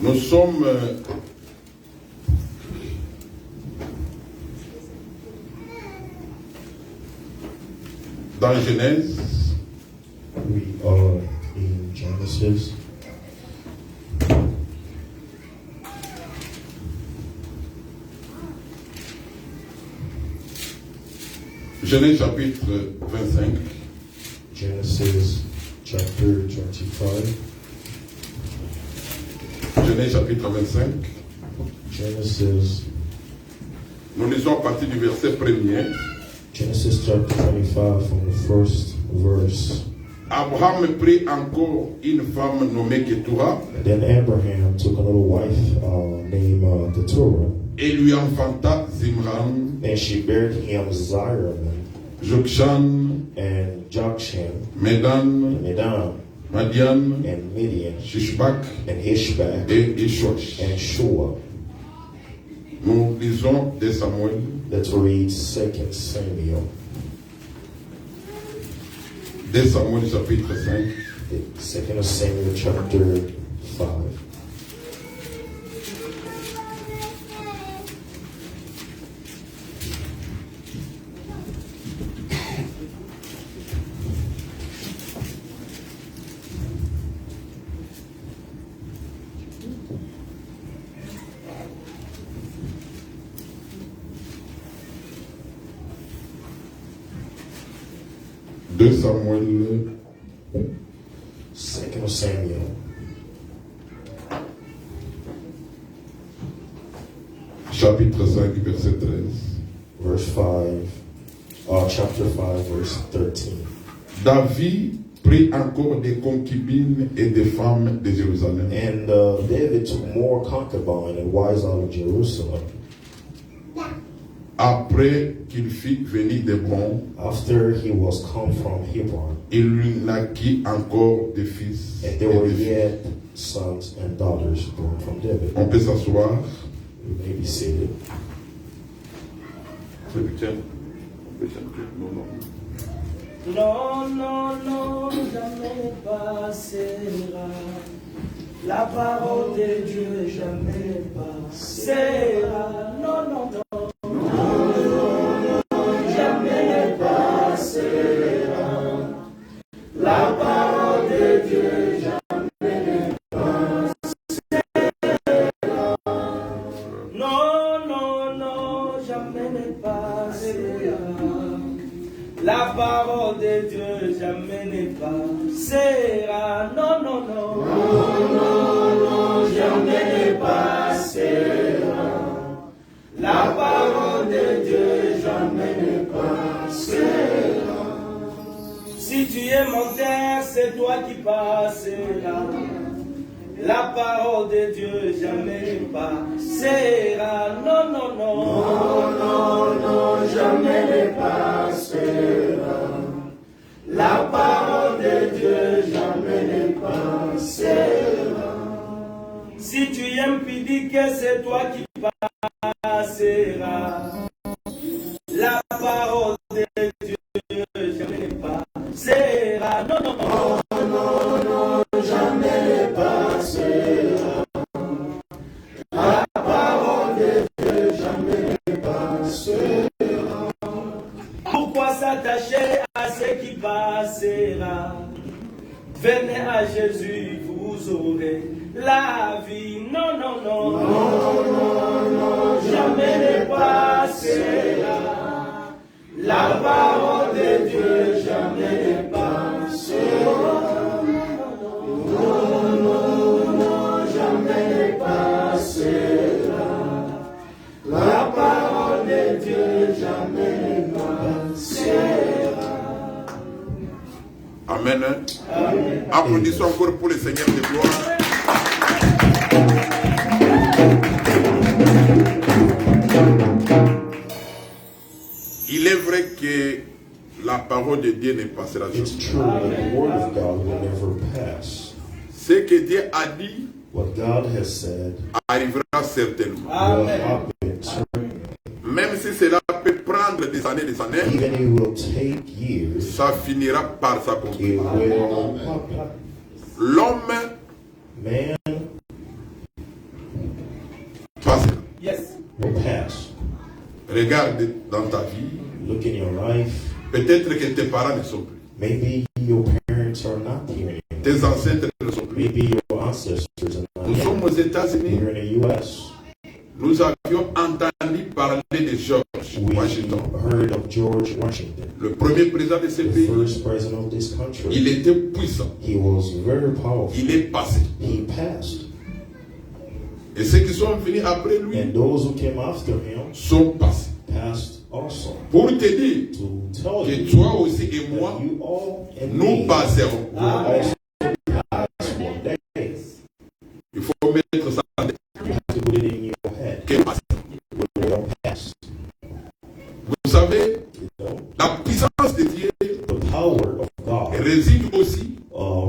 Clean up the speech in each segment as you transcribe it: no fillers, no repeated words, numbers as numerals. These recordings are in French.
Nous sommes dans Genèse. We are in Genesis. Genèse chapitre 25. Genesis chapter 25. Genèse chapitre 25. Genesis. Nous lisons à partir du verset 1er. Genesis chapter 25 from the first verse. Abraham prit encore une femme nommée Keturah. Then Abraham took a little wife named Keturah. Et lui enfanta Zimran, And she bare him Zimran, Jokshan, and Jokshan, Medan, Medan, Madian, and Midian, Shishbak and Ishbak, et Ishosh. and Shua. Nous lisons de Samuel. Let's read 2 Samuel. 2 Samuel chapitre 5. 2 Samuel chapter 5. De Samuel 2 Samuel chapitre 5 verset 13. verse 5, chapter 5 verse 13. David prit encore des concubines et des femmes de Jérusalem. And David took more concubines and wives out of Jerusalem. Après qu'il fit venir d'Hébron, After he was come from Hebron, il lui naquit encore des fils. and et there were des filles. yet sons and daughters born from David. On peut s'asseoir. You may be seated. Non, non, non, jamais passera. La parole de Dieu jamais passera. Non, non, non. Jamais passera. La parole de Dieu jamais passera. Non, non, non, jamais ne passera. La parole de Dieu jamais ne passera. Non, non, non. Non, non, non, jamais ne passera. La parole de Dieu jamais ne passera. Si tu es mon terre, c'est toi qui passeras. La parole de Dieu jamais ne passera. Non, non, non. Non, non, non, jamais ne passera. La parole de Dieu jamais ne passera. Si tu es impudique, c'est toi qui passeras. La parole de Dieu jamais ne passera. Non, non, non. Non, non, jamais ne passera. La parole de Dieu jamais ne passera. Pourquoi s'attacher à ce qui passera? Venez à Jésus, vous aurez la vie. Non, non, non. Non, non, non, jamais ne passera. La parole de Dieu jamais ne passera. Non, non, non, jamais ne passera. La parole de Dieu jamais ne passera. Amen. Applaudissons encore pour le Seigneur de gloire. Il est vrai que la parole de Dieu ne passera It's jamais. true that the word of God will never pass. Ce que Dieu a dit What God has said arrivera certainement. will Amen. happen. Même si cela peut prendre des années, Even if it will take years, ça finira par it s'accomplir. will happen. L'homme Man passera. Yes. will pass. Regarde dans ta vie, Look in your life. peut-être que tes parents ne sont plus. Maybe your parents are not here anymore. Tes ancêtres ne sont plus. Maybe your ancestors are not Nous here. sommes aux États-Unis. We're in the U.S. Nous avions entendu parler de George We Washington, heard of George Washington, le premier président de ce the pays. first president of this country. Il était puissant. He was very powerful. Il est passé. He passed. Et ceux qui sont venus après lui And those who came after him sont passés. passed also. Pour te dire To tell que you toi aussi et that moi, you all and nous me passerons. will also pass one day. Il faut mettre ça en tête. You have to put it in your head. Que passe. We will pass. Vous savez, You know, la puissance de Dieu the power of God réside aussi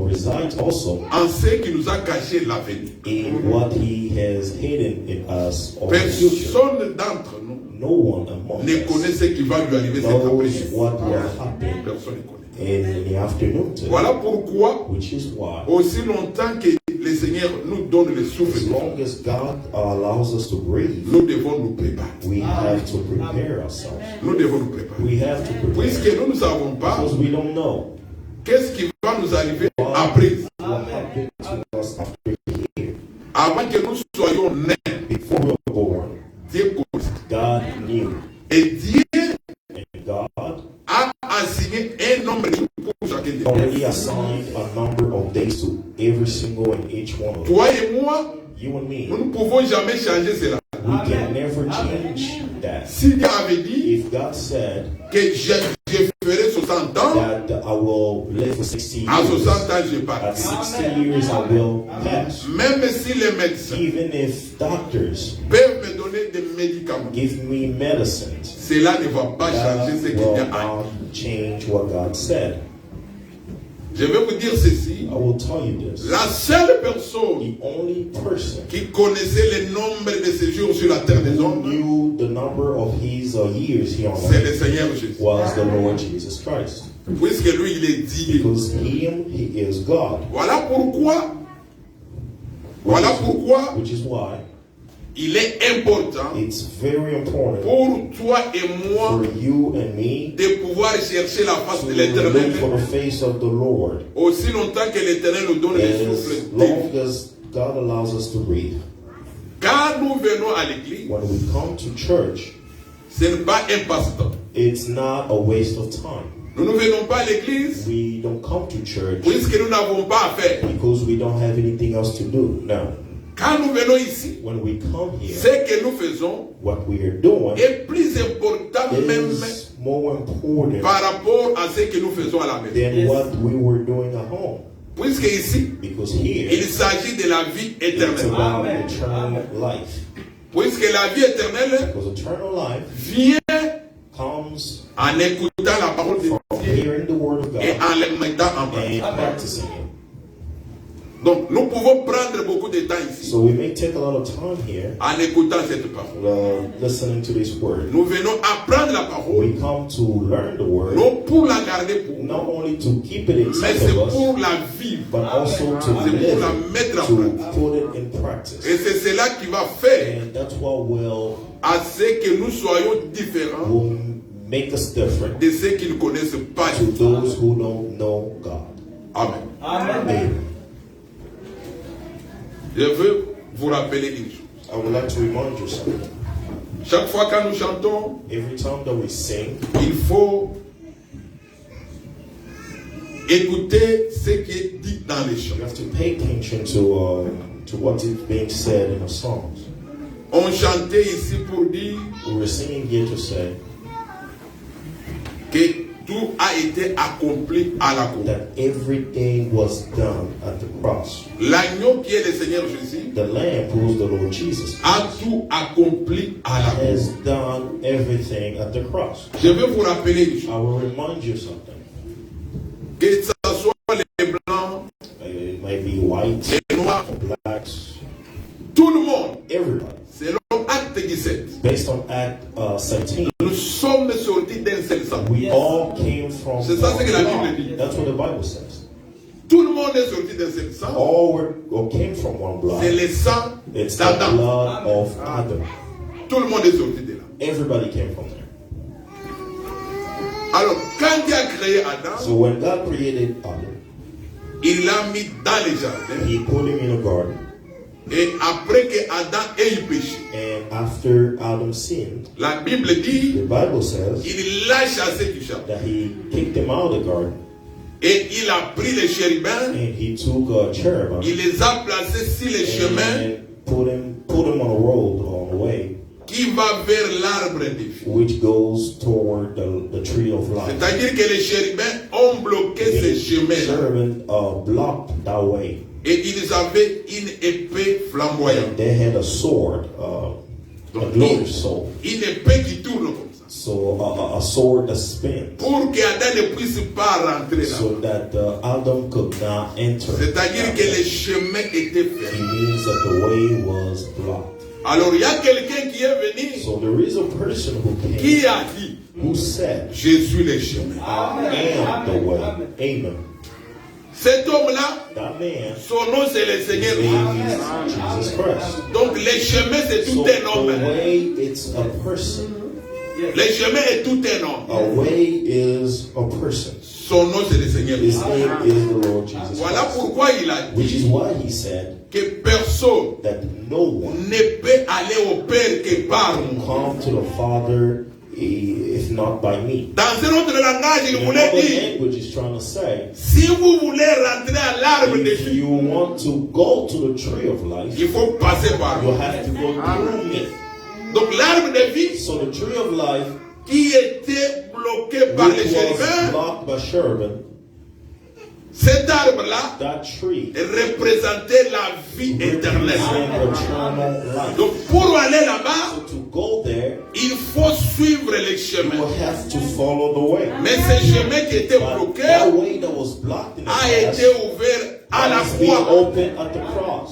resides also en ce qui nous a caché l'avenir. in what He has hidden in us of the future. Personne d'entre nous No one among ne connaît us ce qui va lui arriver cet knows après-midi. what will happen Personne ne connaît. in the afternoon today, Voilà pourquoi, which is why, aussi longtemps que le Seigneur nous donne le souffle, as long as God allows us to breathe, nous devons nous préparer. we have to prepare ourselves. Nous devons nous préparer. We have to Puisque prepare nous ne savons pas because we don't know qu'est-ce qui va nous arriver après, what happened to us after here. avant que nous soyons nés. Before we were born, Dieu connaît. God knew, Et Dieu and God a assigné un nombre de jours pour chacun de already nous. assigned a number of days to every single and each one of us. Toi et moi, You and me, nous ne pouvons jamais changer cela. we can never change that. Si Dieu avait dit If God said que je ferai 60 ans, that I will live for 60 à years, 60 ans je at pars. 60 years I will pass. Même si les médecins Even if doctors peuvent me donner des médicaments, give me medicines, cela ne va pas changer ce that qu'il will y a. not change what God said. Je vais vous dire ceci. I will tell you this. La seule personne The only person qui connaissait le nombre de séjours sur la terre des who hommes, knew the number of his years here on c'est le earth Seigneur Jésus. was the Lord Jesus Christ. Puisque lui, il est Dieu. Because he is God. Voilà pourquoi, Which is why il est important it's very important pour toi et moi for you and me de pouvoir chercher la face to de look for l'Éternel the face of the Lord aussi longtemps que l'Éternel nous donne le as souffle. long as God allows us to breathe. Quand nous venons à l'église, When we come to church, ce n'est pas un passe-temps. it's not a waste of time. Nous ne venons pas à l'église We don't come to church puisque nous n'avons pas à faire. because we don't have anything else to do. No. Quand nous venons ici, When we come ce here, que nous faisons what we are doing est plus important même is more important par rapport à ce que nous faisons à la maison. than what we were doing at home. Puisque ici, Because il here, s'agit de la vie it's éternelle. about Amen. eternal life. Puisque la vie éternelle Because eternal life vient comes en écoutant la parole de from Dieu hearing the word of et God en le mettant en pratique. and practicing it. Donc, nous pouvons prendre beaucoup de temps ici So we may take a lot of time here en écoutant cette parole. listening to this word. Nous venons apprendre la parole, We come to learn the word, non pour la garder pour nous, not only to keep it mais inside c'est of us, pour la vivre. but also to C'est pour live la it, mettre en to pratique. put it in practice. Et c'est cela qui va faire And that's what will à ce que nous soyons différents make us different de ceux qui ne connaissent pas to Dieu. those who don't know God. Amen. Amen. Amen. Je veux vous rappeler une chose. I would like to remind you something. Chaque fois que nous chantons, Every time that we sing, il faut écouter ce qui est dit dans les chants. you have to pay attention to what is being said in the songs. On chantait ici pour dire We were singing here to say que tout a été accompli à la croix. that everything was done at the cross. L'agneau qui est le Seigneur Jésus The Lamb, who is the Lord Jesus, a tout accompli à la croix. has done everything at the cross. Je veux vous rappeler une chose. I will remind you something. Que ce soit les blancs, It might be white, les noirs, blacks, 17. Based on Act 17, Nous sommes sortis d'un seul sang. we all came from C'est ça ce que la Bible one dit. blood. That's what the Bible says. Tout le monde est sorti d'un seul sang. All came from one blood. C'est le sang It's the d'Adam. blood of Adam. Tout le monde est sorti de là. Everybody came from there. Alors, quand Dieu a créé Adam, So when God created Adam, il l'a mis dans le jardin. He put him in a garden. Et après que Adam ait péché, And after Adam sinned, la Bible the dit, Bible says il l'a chassé du jardin. that He kicked him out of the garden. Et il a pris les chérubins, And He took a cherubim il les a placés sur les chemins and put him on a road on the way, qui va vers l'arbre de vie. which goes toward the tree of life. C'est-à-dire que les chérubins ont bloqué ces The chemins cherubim blocked that way. et ils avaient une épée flamboyante. They had a sword, a Donc, glorious sword. une épée qui tourne comme ça. So a sword that spins, Pour que Adam ne puisse pas rentrer là. so that Adam could not enter. C'est-à-dire que les chemins étaient It fermés. means that the way was blocked. Alors il y a quelqu'un qui est venu, So there is a person who qui came, a dit, who said, je suis le chemin. I am the way. Amen. Cet homme-là, That man, son nom c'est le his Seigneur. name is Jesus Christ. Donc les chemins c'est So tout un homme. the way, it's a person. Les chemins est tout un homme. A way is a person. Son nom c'est le Seigneur. His name is the Lord Jesus Voilà Christ. pourquoi il a Which is dit why he said que personne that no one ne peut aller au Père que par moi. come to the Father if not by me. Dans un autre langage, il In voulait another dire, language is trying to say, si vous voulez rentrer à l'arbre de if vie, you want to go to the tree of life, il faut passer par you moi. have to go through me. Donc l'arbre de vie So the tree of life, qui était bloqué par les which was chérubins, blocked by cherubim, cet arbre-là that tree représentait la vie éternelle. represents eternal life. Donc pour aller là-bas, So to go there, il faut suivre les you chemins. will have to follow the way. Mais ce chemin qui était But bloqué that way that was blocked in the a past été ouvert à la has been croix. open at the cross.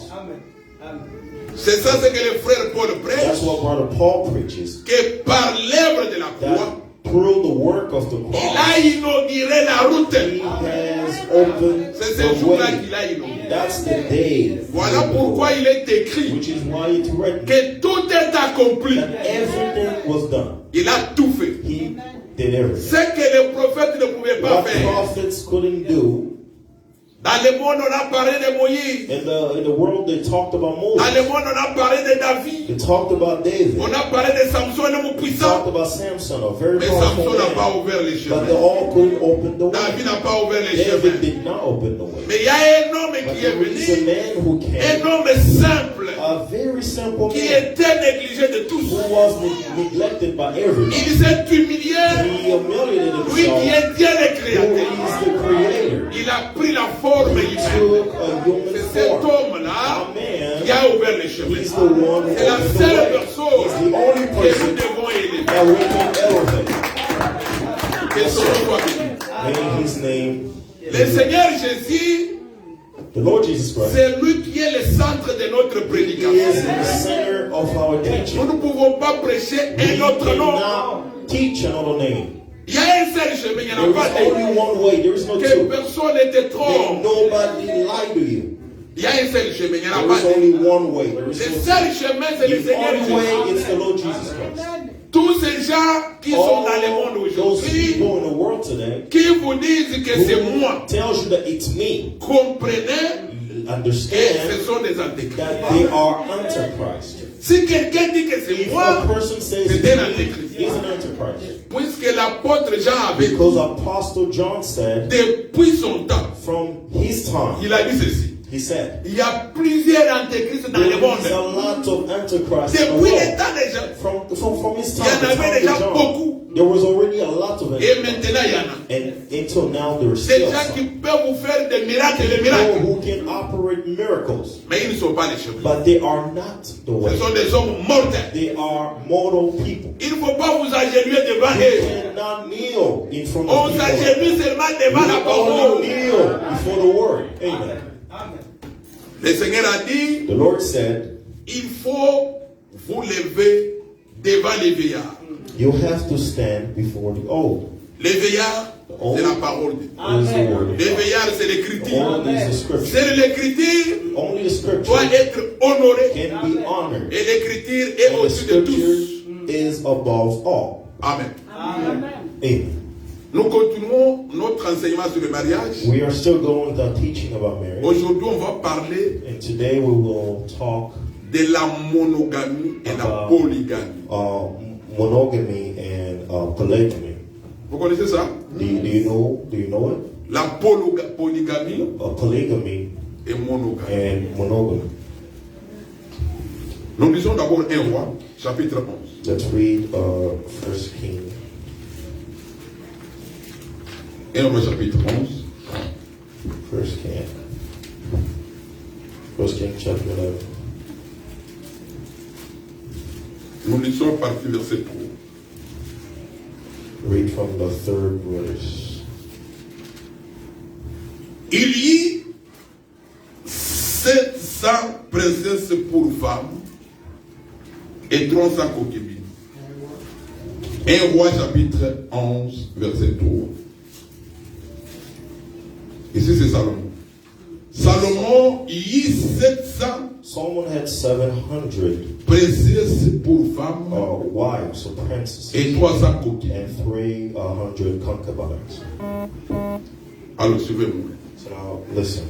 C'est ça ce que le frère Paul prêche, That's what Brother Paul preaches. que par l'œuvre de la That croix, through the work of the il cross, a inauguré la route. He has opened C'est the ce jour-là way. qu'il a inauguré. That's the day. Voilà pourquoi il est écrit Which is why it's written que tout est accompli. that everything was done. Il a tout fait. He did everything. Ce que les prophètes ne pouvaient pas What faire. prophets couldn't do. Dans le monde, on a parlé de Moïse. In the world, they talked about Dans Moses. le monde, on a parlé de David. They talked about David. On a parlé de Samson, un homme They puissant. talked about Samson, a very Mais powerful Samson n'a pas man. ouvert les But chemins. they all couldn't open the way. David n'a pas ouvert les David chemins. did not open the way. Mais il y a un homme But qui est there is a venu. man who Un came, homme simple. a very simple Qui man, était négligé de tous. who was neglected by everyone. Il s'est humilié. He humiliated Lui qui himself, est Dieu le who créateur. is the creator. Il a pris la forme He humaine. took a human C'est cet form. homme-là A man, qui a ouvert les he's chemins. the one who C'est la opened the seule way. personne He's the only que nous person devons élever. that we can elevate. Que son nom soit béni. In his name, Le Seigneur Jésus, the Lord Jesus Christ c'est lui qui est le centre de notre is prédication. the center of our teaching. Nous ne pouvons pas prêcher We un autre nom. cannot teach another name. Il y a un seul chemin, il n'y en There a pas is deux. only one way. There is no Que two. personne ne te May trompe. nobody lie to you. Il y a un seul chemin, il n'y en a There pas is deux. only one way. There Le is no seul chemin, c'est le The Seigneur only way Jésus. is the Lord Jesus Christ. Tous ces gens qui sont All dans le monde those aujourd'hui, people in the world today qui vous disent que c'est moi, who tells you that it's me, comprenez que understand ce sont des antéchrists. that they are antichrist. Si quelqu'un dit que c'est If moi, a person says c'est it's un me, antéchrist. he's an antichrist. Puisque l'apôtre Jean avait dit, Because Apostle John said, depuis son temps, from his time, il a dit ceci. he said, Il y a plusieurs antéchrists dans there le monde. is a lot of antichrists in the Depuis le world. temps des gens. From his Il y time, en the time avait déjà of John, beaucoup. there was already a lot of Et antichrists. maintenant, il y en a. And until now, there is Des still gens qui some. peuvent vous faire des miracles et des People miracles. who can operate miracles, Mais ils ne sont pas les chemins. but they are not the way. Ce sont des hommes mortels. They are mortal people. Il ne faut pas vous agenouiller devant You eux. cannot kneel in front On of people. s'agenouille seulement devant la You parole. only kneel before the word. Amen. Le Seigneur a dit, The Lord said, il faut vous lever devant les veillards. You have to stand before the old. Les veillards, c'est la parole de Dieu. Is the word of Les God. veillards, c'est The l'écriture. old is the scripture. C'est l'écriture Only the doit scripture être honorée. can be honored. Et l'écriture est And the au-dessus de scripture tous. is above all. Amen. Amen. Nous continuons notre enseignement sur le mariage. We are still going with our teaching about marriage. Aujourd'hui, on va parler And today we will talk de la monogamie et la polygamie. Monogamy and polygamy. Vous connaissez ça? Do you know it? La polygamie Polygamy et monogamie. and monogamy. Nous lisons d'abord 1 Roi, chapitre 11. Let's read 1 King. 1 Roi, chapitre 11. 1 King chapter 11. Nous lisons à partir du verset 3. Read from the 3rd verse. Il y eut 700 princesses pour femmes et 300 concubines. 1 Roi chapitre 11, verset 3. Ici c'est Salomon. Salomon y eut 700 Solomon had 700 princesses pour femmes wives or princesses et 300 concubines. and 300 concubines. Alors suivez-moi. So now listen.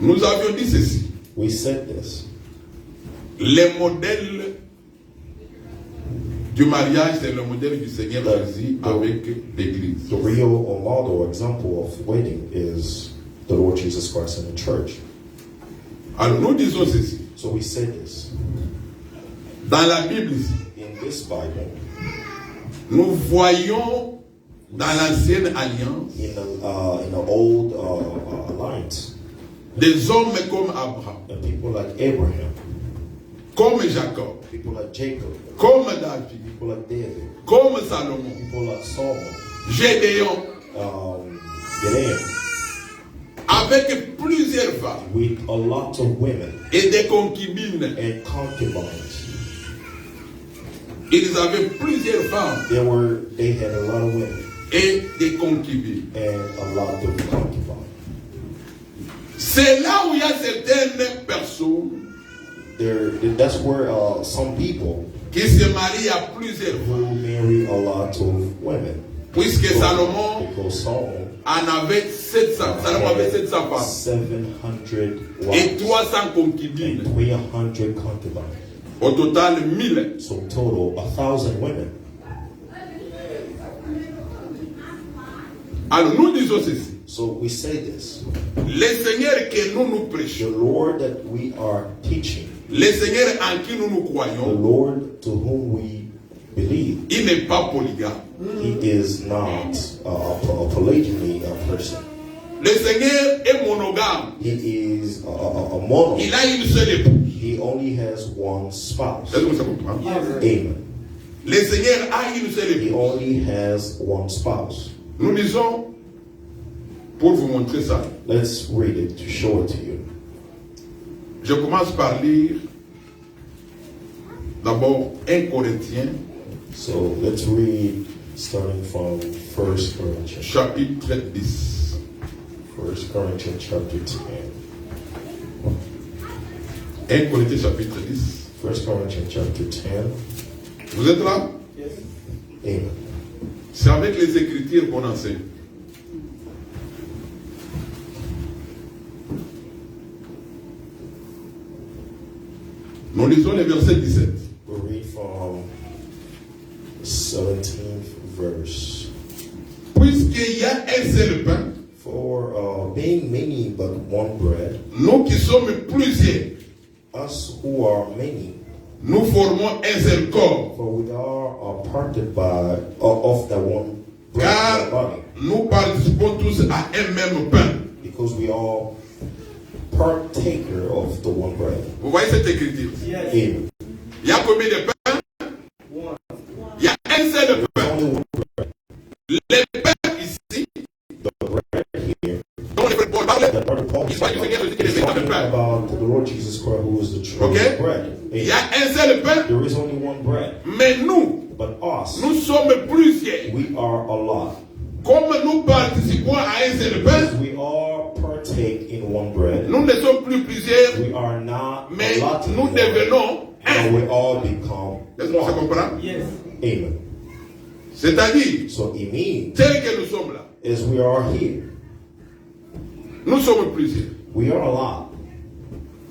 Nous avions dit ceci. We said this. Les modèles du mariage, c'est le modèle du Seigneur Jésus avec l'Église. The real model example of wedding is the Lord Jesus Christ and the church. Alors nous disons ceci. So we said this. Dans la Bible ici, In this Bible, nous voyons dans l'ancienne alliance in the old alliance, des hommes comme Abraham, and people like Abraham, comme Jacob, people like Jacob, comme David, people like David, comme Salomon, people like Solomon, Gédéon, Gideon, avec plusieurs femmes with a lot of women et des concubines. and concubines. Ils avaient plusieurs femmes They had a lot of women et des concubines. and a lot of concubines. C'est là où il y a certaines personnes That's where some people qui se marient à plusieurs femmes. who marry a lot of women. Puisque Salomon Because Solomon en avait 700. Salomon avait 700 femmes 700 et wives 300 concubines. and 300 concubines. Au total, 1000. So total 1,000 women. Alors nous disons ceci. So we say this. Le Seigneur que nous The prêchons, Lord that we are teaching, le Seigneur en qui nous the croyons, Lord to whom we believe, il n'est pas polygame. he is not a polygamy person. Le Seigneur est monogame. He is a mono. Il a une seule épouse. He only has one spouse. Est-ce que ça comprend? Amen. Le Seigneur a une seule He épouse. only has one spouse. Nous lisons, pour vous montrer ça, Let's read it to show it to you. je commence par lire d'abord 1 Corinthiens, So let's read starting from 1 Corinthians. chapitre 10. 1 Corinthians chapter 10. 1 Corinthiens, chapitre 10. 1 Corinthians chapter 10. Vous êtes là? Amen. C'est avec les Écritures qu'on enseigne. Nous lisons le verset 17. We'll read from 17th verse. Puisqu'il y a un seul pain, For being many but one bread, nous qui sommes plusieurs, us who are many, nous formons un seul corps. for we are parted by of the one bread Car body, nous participons tous à un même pain. because we are partaker of the one bread. Vous voyez cette écriture? Amen. Il y a combien de pains? Il y a un seul pain. Only one bread. Les pains ici, The bread here. dont les frères Paul parlait, That brother Paul il soit du Seigneur Jésus qui est le véritable pain. pain. about the Lord Jesus Christ, who is the true Ok? bread. Il y a un seul pain, There is only one bread. mais nous, But us, nous sommes plusieurs. we are a lot. Comme nous participons à un seul pain, We all partake in one bread. nous ne sommes plus plusieurs, We are not mais a lot nous anymore, devenons but un. we all become Est-ce qu'on se one. comprend? Yes. Amen. C'est-à-dire, So it means, tel que nous sommes là, as we are here, nous sommes plusieurs. we are a lot.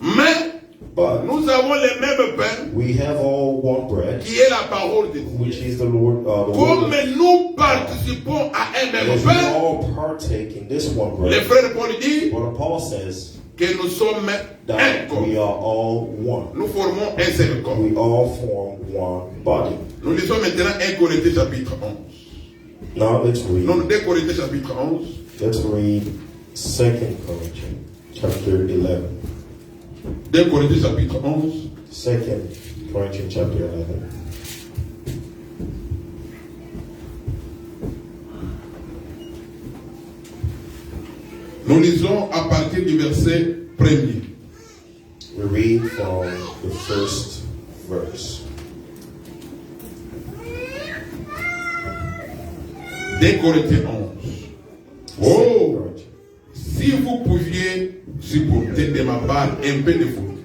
Mais But nous avons les mêmes pains we have all one bread, qui est la parole de which Dieu. is the Lord. Comme nous participons à un même As we pain, all partake in this one le bread, frère Paul dit what Paul says que nous sommes un that corps. we are all one. Nous formons un seul corps. We all form one body. Nous lisons maintenant 1 Corinthiens chapitre 11. Now let's read. Non, 2 Corinthiens chapitre 11. Let's read 2 Corinthians chapter 11. 2 Corinthiens chapitre 11. 2 Corinthians chapter 11. Nous lisons à partir du verset 1er. We read from the first verse. 2 Corinthiens 11. Oh! 2 Corinthians. Si vous pouviez supporter de ma part un peu de faute,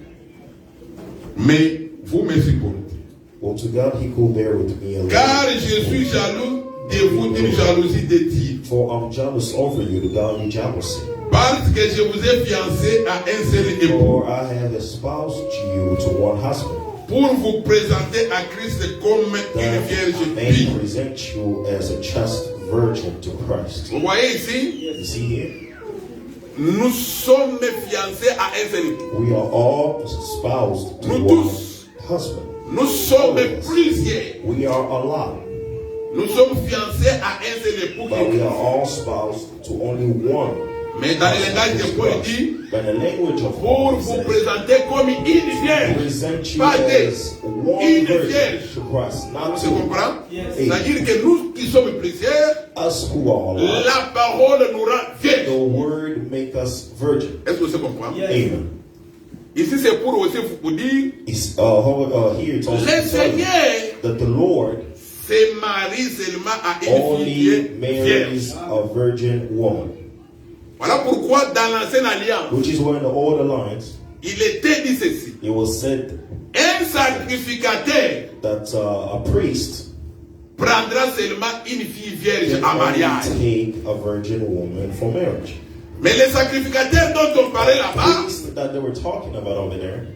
mais vous me supportez. Well, to God he could bear with me a little. Car je suis jaloux de vous d'une jalousie de Dieu. For I'm jealous over you, the godly jealousy. Parce que je vous ai fiancé à un seul époux. For I have espoused you to one husband, Pour vous présenter à Christ comme une that vierge I may pure. present you as a chaste virgin to Christ. Vous voyez ici, You see here? nous sommes fiancés à un seul époux. We are all espoused to Nous one tous. husband. Nous sommes plusieurs. We are a lot, Nous sommes fiancés à un seul époux. but we are all espoused to only one. Mais dans le langage de Paul, il dit, But the language of pour Paul vous says, présenter comme une vierge. present you Pas deux. as one Une virgin vierge. to Christ, not Tu two. comprends? Yes. C'est-à-dire que nous qui sommes plusieurs, Us who are a lot, la parole nous rend the vierge. word make us virgin. Est-ce que vous comprenez? Yes. Amen. Ici, c'est pour aussi vous dire, It's, here it's also le to tell you Seigneur that the Lord se marie seulement à une fille only marries vierge. a virgin woman, Voilà pourquoi dans l'ancienne alliance, which is why in the old alliance il était dit ceci. it was said Un sacrificateur that a priest prendra seulement une fille vierge can en only mariage. take a virgin woman for marriage. Mais les sacrificateurs dont on parlait là-bas, Priest that they were talking about over there,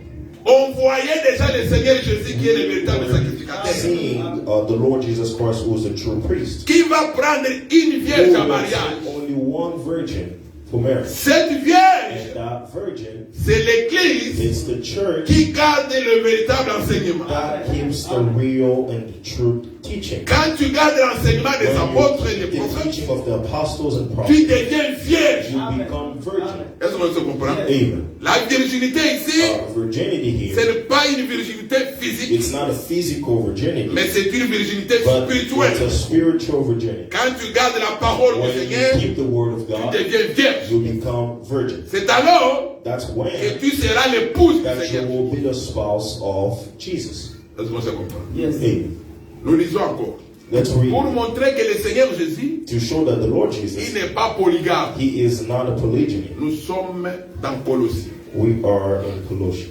on voyait déjà le Seigneur Jésus qui est le véritable sacrificateur. seeing the Lord Jesus Christ, who is the true priest, Qui va prendre une who vierge en will mariage. take only one virgin for marriage. Cette vierge, And that virgin, c'est l'église it's the church qui garde le véritable enseignement. that keeps the real and the true teaching. Quand tu gardes l'enseignement des When apôtres et you des keep the prophètes, teaching of the apostles and tu prophets, deviens vierge. you become virgin. Est-ce qu'on se comprend? Amen. La virginité ici, Virginity ce here, n'est pas une virginité physique, it's not a physical virginity, mais c'est une virginité but spirituelle. it's a spiritual virginity. Quand tu gardes la parole du When you Seigneur, keep the word of tu God, deviens vierge. you become virgin. C'est alors That's que when tu seras l'épouse du that you Seigneur. will be the spouse of Jesus. Est-ce qu'on se comprend? Yes. Amen. Nous lisons encore. Let's Pour read montrer que le Seigneur Jésus, to show that the Lord il Jesus, n'est pas polygame. He is not a polygyny. Nous sommes dans Colossiens. We are in Colossians.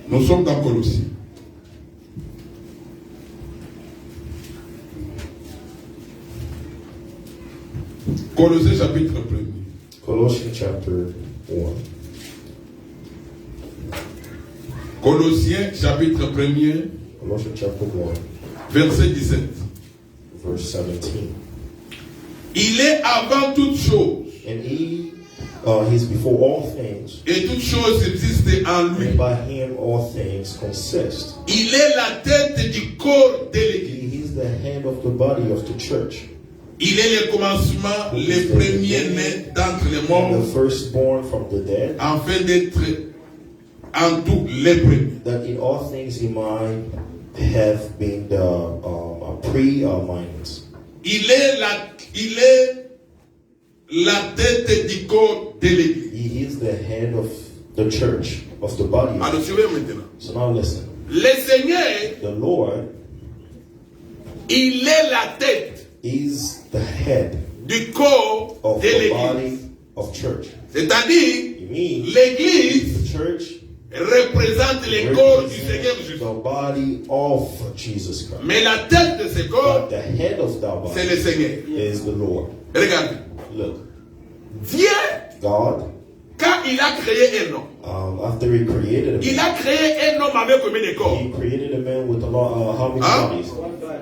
Nous sommes dans Colossiens. Colossiens chapitre 1er. Colossians chapter 1. Colossiens chapitre 1er, Colossians chapter 1, verset 17. verse 17. Il est avant toute chose, And He's before all things, et toute chose subsiste en lui. and by Him all things consist. Il est la tête du corps de l'Église. He's the head of the body of the church, Il est le commencement, le premier-né d'entre les and morts, the firstborn from the dead, afin d'être en tout les premiers. that in all things He might have been the pre-minors. Il est la tête du corps de l'église. He is the head of the church, of the body. Alors, suivez maintenant. So now listen. Le Seigneur, The Lord il est la tête is the head du corps of de the l'église. body of church. C'est-à-dire, It means l'église the church représente le corps du Seigneur represents Jésus. the body of Jesus Christ. Mais la tête de ce corps, But the head of that c'est body le Seigneur. is the Lord. Regardez. Look, Dieu, God, quand il a créé un homme, after He created a il man, a créé un homme avec combien de corps? He created a man with a lot, how many Huh? bodies?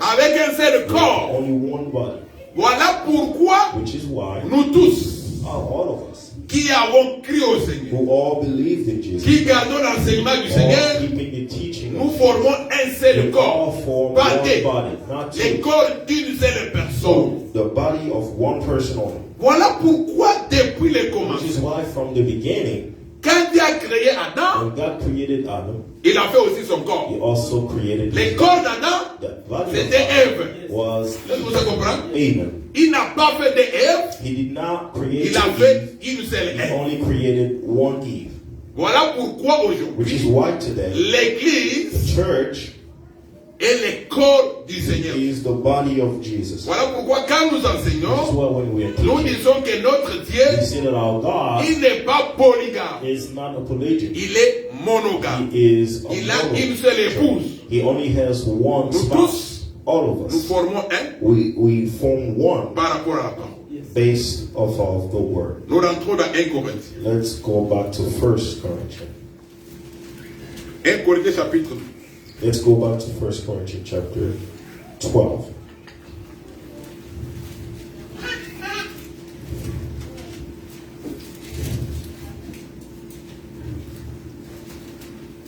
Avec un seul corps. Only one body. Voilà pourquoi Which is why nous tous all of us qui avons crié au Seigneur, who all believed in Jesus, qui gardons l'enseignement du all Seigneur, keeping the teaching nous of formons un seul we all corps. form Pas one deux. body, not Le two. corps d'une seule personne. So the body of one person only. Voilà pourquoi depuis le Which is commencement, why from the beginning, quand Dieu a créé Adam, when God created Adam, il a fait aussi son corps. He also created Le his corps body. d'Adam, The body of c'était Adam Ève. was Est-ce que vous comprenez? Adam. Il n'a pas fait d'Ève, He did not create il a Eve. fait une seule He Ève. only created one Eve. Voilà pourquoi Which aujourd'hui, is why today, l'Église the church est le corps du Seigneur. is the body of Jesus. Voilà pourquoi quand nous Which is enseignons, why when we are nous teaching, disons que notre we Dieu, say that our God il n'est pas polygame, is not a polygamy. il est monogame. He is a Il a monogam. une seule épouse. He only has one Nous spouse. tous, All of nous us. formons un We form one par rapport à la parole. based off of the word. Nous rentrons dans 1 Corinthiens. Let's go back to 1 Corinthians. 1 Corinthiens chapitre 12. Let's go back to 1 Corinthians chapter 12.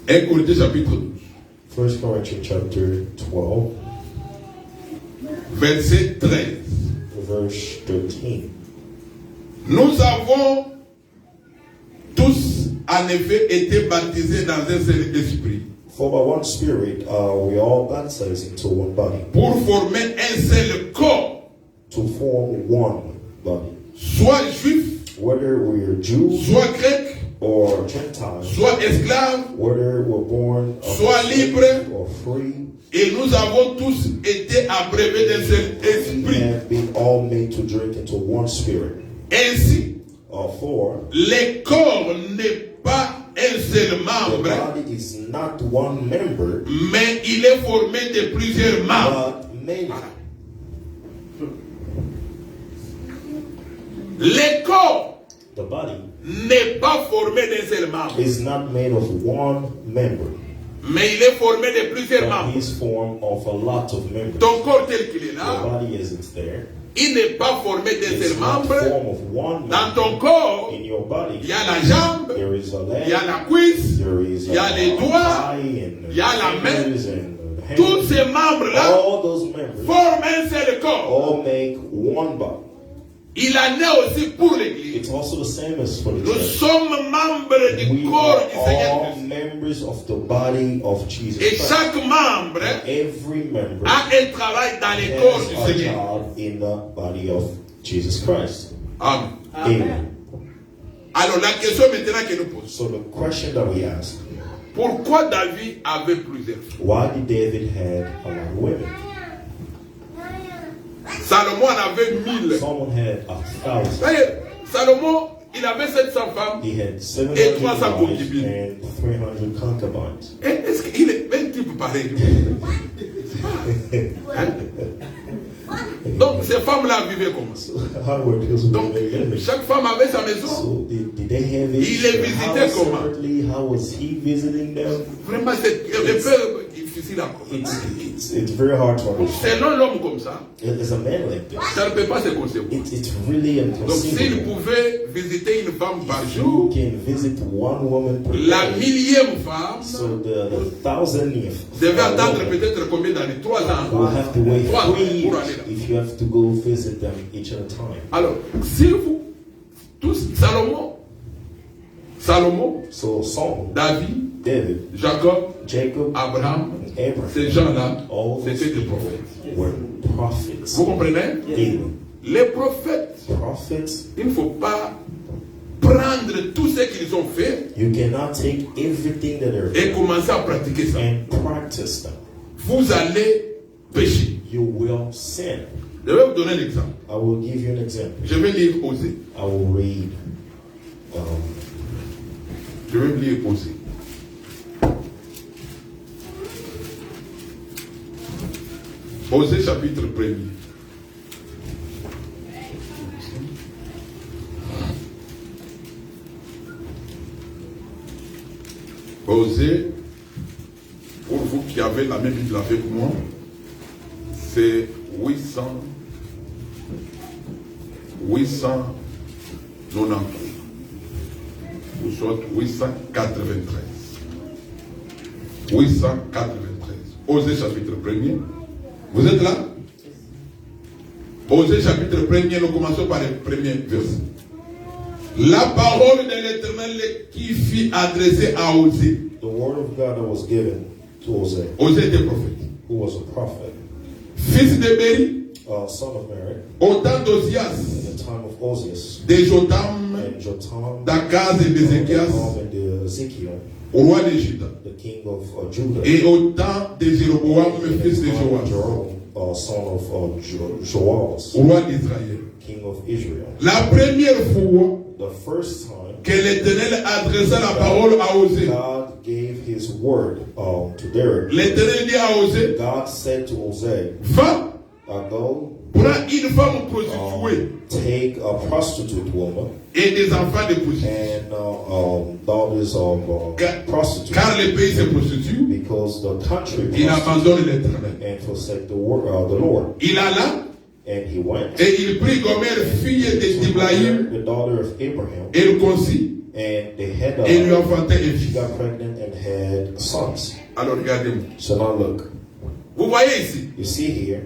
Un Corinthiens chapitre 12. 1 Corinthians chapter 12, Verset 13. verse 13. Nous avons tous en effet été baptisés dans un seul esprit For by one Spirit we all baptized into one body, pour former un seul corps, to form one body. soit juif, Whether we are Jews soit grec, or Gentiles, soit esclave, whether we're born of Soit slave libre. or free, et nous avons tous été abreuvés d'un seul we esprit. have been all made to drink into one Spirit. Ainsi, For le corps n'est pas un seul the membre, body is not one member, mais il est formé de plusieurs membres. but many. Le corps The body n'est pas formé d'un seul membre, is not made of one member, mais il est formé de plusieurs but membres. he's formed of a lot of members. Ton corps tel qu'il est The là, body as it's there, il n'est pas formé d'un it's seul not membre. form of one Dans member. ton corps, In your body, il y a la jambe, there is a il y a leg, la cuisse, there is il y a les a doigts, eye, and il y a la main. fingers, and tous hands. ces membres-là All those members forment un seul corps. all make one body. Il en est aussi pour l'Église. It's also the same as for the Nous church. sommes membres du We corps are du Seigneur all Jésus. members of the body of Jesus Et Christ. chaque membre Every member a un travail dans le corps has du a Seigneur. job in the body of Jesus Christ. Amen. Amen. Alors la question maintenant que nous posons. So the question that we ask, Pourquoi David avait plusieurs femmes? why did David have a lot of women? Salomon en avait 1000. Someone had 1,000. Voyez, Salomon, il avait 700 femmes. He had Et 700 300 wives concubines. and 300 concubines. Est-ce qu'il est un type pareil? Hein? Donc ces femmes-là vivaient comment? So how were those Donc women living? chaque femme avait sa maison. So did they have Il each les their visitait house comment? separately? How was he visiting them? Vraiment, c'est un peu difficile à comprendre. It's very hard to understand. Selon l'homme comme ça, As a man like this, ça ne peut pas se concevoir. it's really Donc s'il impossible. pouvait visiter une femme par You jour, can visit one woman per la day. millième femme So the 1,000th devait attendre woman peut-être combien d'années? 3 will ans. have to wait 3 ans 3 pour years aller là. if you have to go visit them each at a time. Alors, si vous, tous, Salomon, Salomon, So Solomon, David, David, Jacob, Jacob, Abraham, and Abraham, ces gens-là, all those c'était des people prophètes. were prophets. Vous comprenez? Amen. Les prophètes, Prophets, il ne faut pas prendre tout ce qu'ils ont fait you cannot take everything that they're et commencer à pratiquer ça. and practice them. Vous allez pécher. You will sin. Je vais vous donner un exemple. I will give you an example. Je vais lire Osée. I will read Je vais lire Osée. Osée chapitre 1er. Osée, pour vous qui avez la même Bible avec moi, c'est 893 ou soit 893. 893. Osée chapitre 1er. Vous êtes là? Osée chapitre 1er, nous commençons par le premier verset. La parole de l'Éternel qui fut adressée à Osée. the word of God that was given to Hosea, Osée était prophète. who was a prophet, Fils de Béri, son of Mary, au temps d'Osias, in the time of Osias, de Jotam, and Jotam, d'Akaz et d'Ézéchias, and Ezekiel, au roi de Juda, the king of Judah, et au temps de Jéroboam, and fils de the time of Joas, Jeroboam, son of Joas, au roi d'Israël. king of Israel. La première fois The first time que l'Éternel adressa la parole à Osée, God gave his word to Derek, l'Éternel dit à Osée, God said to Hosea, va, go prends une femme prostituée take a prostitute woman et des enfants de prostituées. and daughters of prostitutes, Car le pays se prostitue, because the country il prostitute abandonne l'Éternel. and forsake the Lord. Il alla And he went et il prit Gomère, fille de Diblaïm, the daughter of Abraham, et il conçut and they had et lui enfantait un she fils. got pregnant and had sons. Alors regardez-moi. So now look, Vous voyez ici, you see here,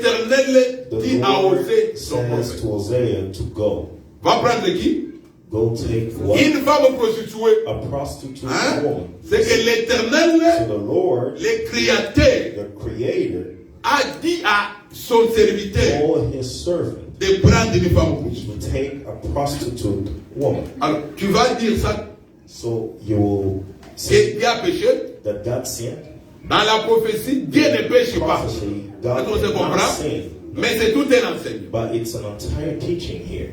l'Éternel the dit à Lord Osée, son says prophète, to Hosea to go. va prendre qui? Go take what? Une femme prostituée. A prostitute Hein? woman. C'est que So l'Éternel, the Lord, le Créateur, the Creator, a dit à son serviteur told his servant de prendre une femme prostituée. to take a prostitute woman. Alors, tu vas dire ça, So you will que say Dieu a péché. that God sinned. Dans la prophétie, Dieu ne péche pas. Prophecy, Est-ce God qu'on se did not comprend? sin. Mais c'est tout un enseignement. But it's an entire teaching here.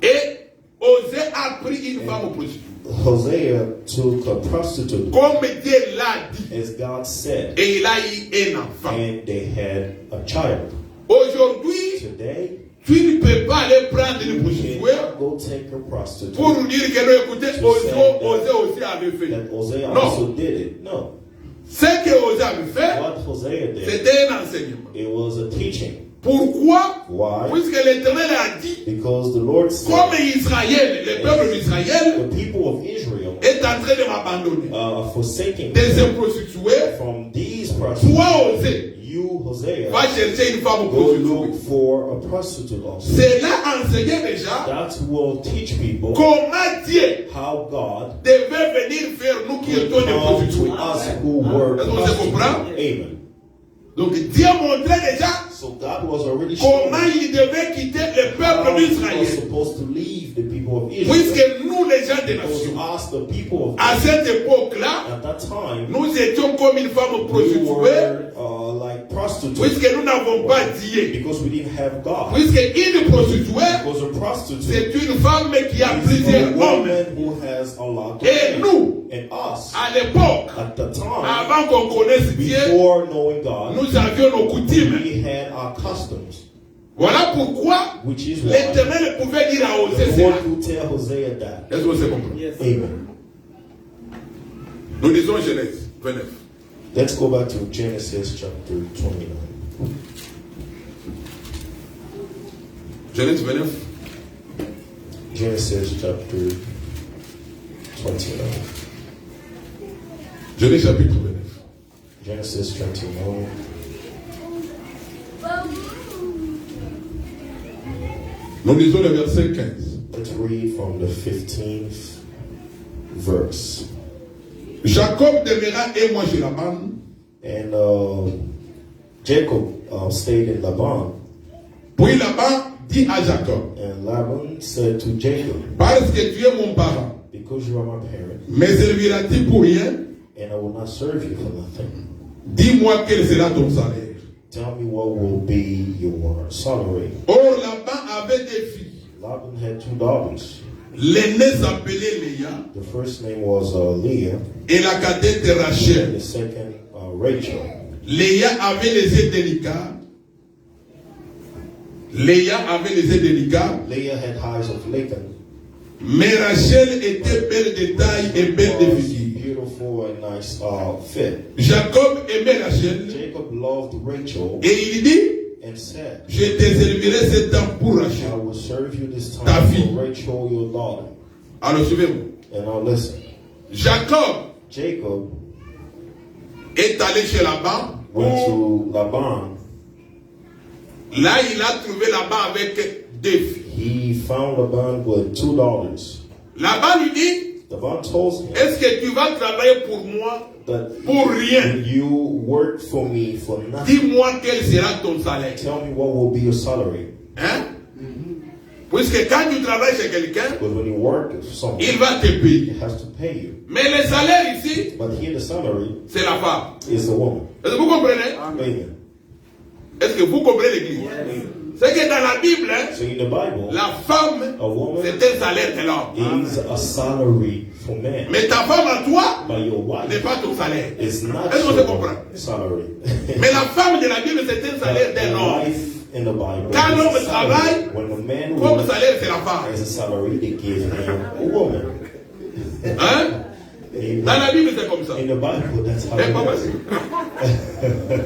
Et Osée a pris une femme prostituée. Hosea took a prostitute, Comme Dieu l'a dit. as God said, Et il a eu un enfant. and they had a child. Aujourd'hui, Today, tu ne peux pas aller prendre une you prostituée cannot go take a prostitute. pour nous dire que non, écoutez, Osée aussi avait fait. That Hosea Non. also did it. No. Ce que Osée avait fait, What Hosea did, c'était un enseignement. it was a teaching. Pourquoi? Why? Puisque l'Éternel a dit, Because the Lord said, comme Israël, le peuple d'Israël the people of Israel est en train de m'abandonner. are forsaking Des them prostituées, from these prostitutes. toi Osée, You, Hosea, va chercher une femme go prostituée. look for a prostitute also. Cela enseignait déjà That will teach people comment Dieu how God devait venir faire nous qui étions des come prostituées. to us who were Est-ce qu'on se comprend? prostitutes. Amen. Donc Dieu montrait déjà So God was already showing comment il devait quitter le how peuple he was d'Israël. supposed to leave the people of Israel. Puisque nous, les gens des Because nations, us, the people of à Israel, cette époque-là, at that time, nous étions comme une femme we prostituée, were like prostitutes puisque nous n'avons pas Dieu. because we didn't have God. Puisque une prostituée, Because a prostitute c'est une femme qui a is a plusieurs hommes. woman who has a lot of Et men. nous, And us, à l'époque, at the time, avant qu'on connaisse Dieu, before knowing God, nous avions nos coutumes. we had our customs, Voilà pourquoi which is why l'Éternel pouvait dire à Osée the cela. Lord will tell Hosea that. Est-ce que c'est compris? Yes. Amen. Nous lisons Genèse 29. Let's go back to Genesis chapter 29. Genèse 29. Genesis chapter 29. Genèse chapitre 29. Genesis 29. Nous lisons le verset 15. Let's read from the 15th verse. Jacob demeura un mois chez Laban. And Jacob stayed in Laban. Puis Laban dit à Jacob, And Laban said to Jacob, parce que tu es mon parent, because you are my parent, me serviras-tu pour rien? and I will not serve you for nothing. Dis-moi quel sera ton salaire. Tell me what will be your salary. Or Laban avait des filles. Laban had 2 daughters. L'aînée s'appelait Léa The first name was Leah, et la cadette and Rachel. the second Rachel. Léa avait les yeux délicats. Léa avait les yeux délicats, Leah had eyes of Laban. mais Rachel était belle de taille et belle de Was figure. beautiful and nice fit. Jacob aimait Rachel Jacob loved Rachel et il dit, and said, je te servirai ce temps pour I Rachel. will serve you this Ta time fille. for Rachel, your daughter. Alors suivez-moi. And now listen. Jacob Jacob est allé chez Laban. went to Laban. Là, il a trouvé Laban avec 2 filles. He found Laban with 2 daughters. Laban lui dit, Laban told him est-ce que tu vas travailler pour moi? that Pour rien. when you work for me for nothing, Dis-moi quel sera ton salaire. tell me what will be your salary. Hein? Puisque quand tu travailles chez quelqu'un, Because when you work for someone, il va te payer. he has to pay you. Mais le salaire ici, But here the salary c'est la femme. is the woman. Est-ce que vous comprenez? Amen. Est-ce que vous comprenez l'église? C'est que dans la Bible, hein, So in the Bible, la femme, a woman c'est un salaire de l'homme. is a salary for man. Mais ta femme à toi But your n'est wife pas ton salaire. is not Est-ce qu'on se comprend? your salary. Mais la femme de la Bible, c'est un salaire The d'un homme. wife in the Bible, Quand is l'homme a salary. travaille, When the man Comme works salaire, c'est la femme. as a salary, they give him a woman. Hein? Amen. Dans la Bible, c'est comme ça. In the Bible, that's how Mais it pas works. possible.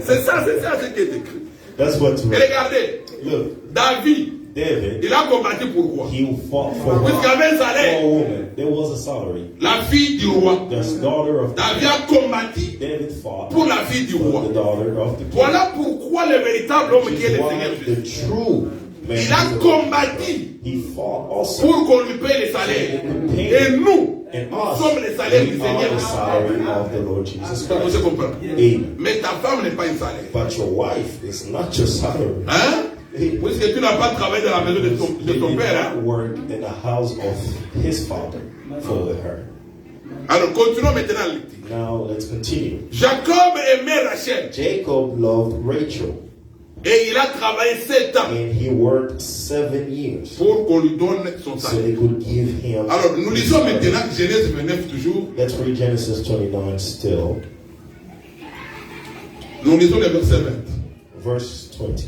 C'est ça ce qui est écrit. That's what to Et regardez, look. David, David, il a combattu pourquoi? he fought for Puisqu'il y avait un for a salaire. woman. There was a salary. La fille du roi. The daughter of David a combattu David fought pour la fille du for roi. the daughter of the king. Voilà pourquoi le véritable homme Which qui est is le why Seigneur the Jésus, true man il a is the- combattu he fought also. pour qu'on lui paye les salaires. Et nous, And nous us, sommes les salaires du we are Seigneur. the salary of the Lord Jesus On se Christ. comprend. Amen. Mais ta femme n'est pas une salaire. But your wife is not your salary. Hein? Puisque tu n'as pas travaillé dans la maison de They ton did père. not Hein? work in the house of his father for her. Alors continuons maintenant à lire. Now let's continue. Jacob aimait Rachel Jacob loved Rachel, et il a travaillé 7 ans and he worked 7 years pour qu'on lui donne son so salaire. they could give him. Alors nous his lisons salary. maintenant Genèse 29 toujours. Let's read Genesis 29 still, Nous lisons le verset 20. verse 20.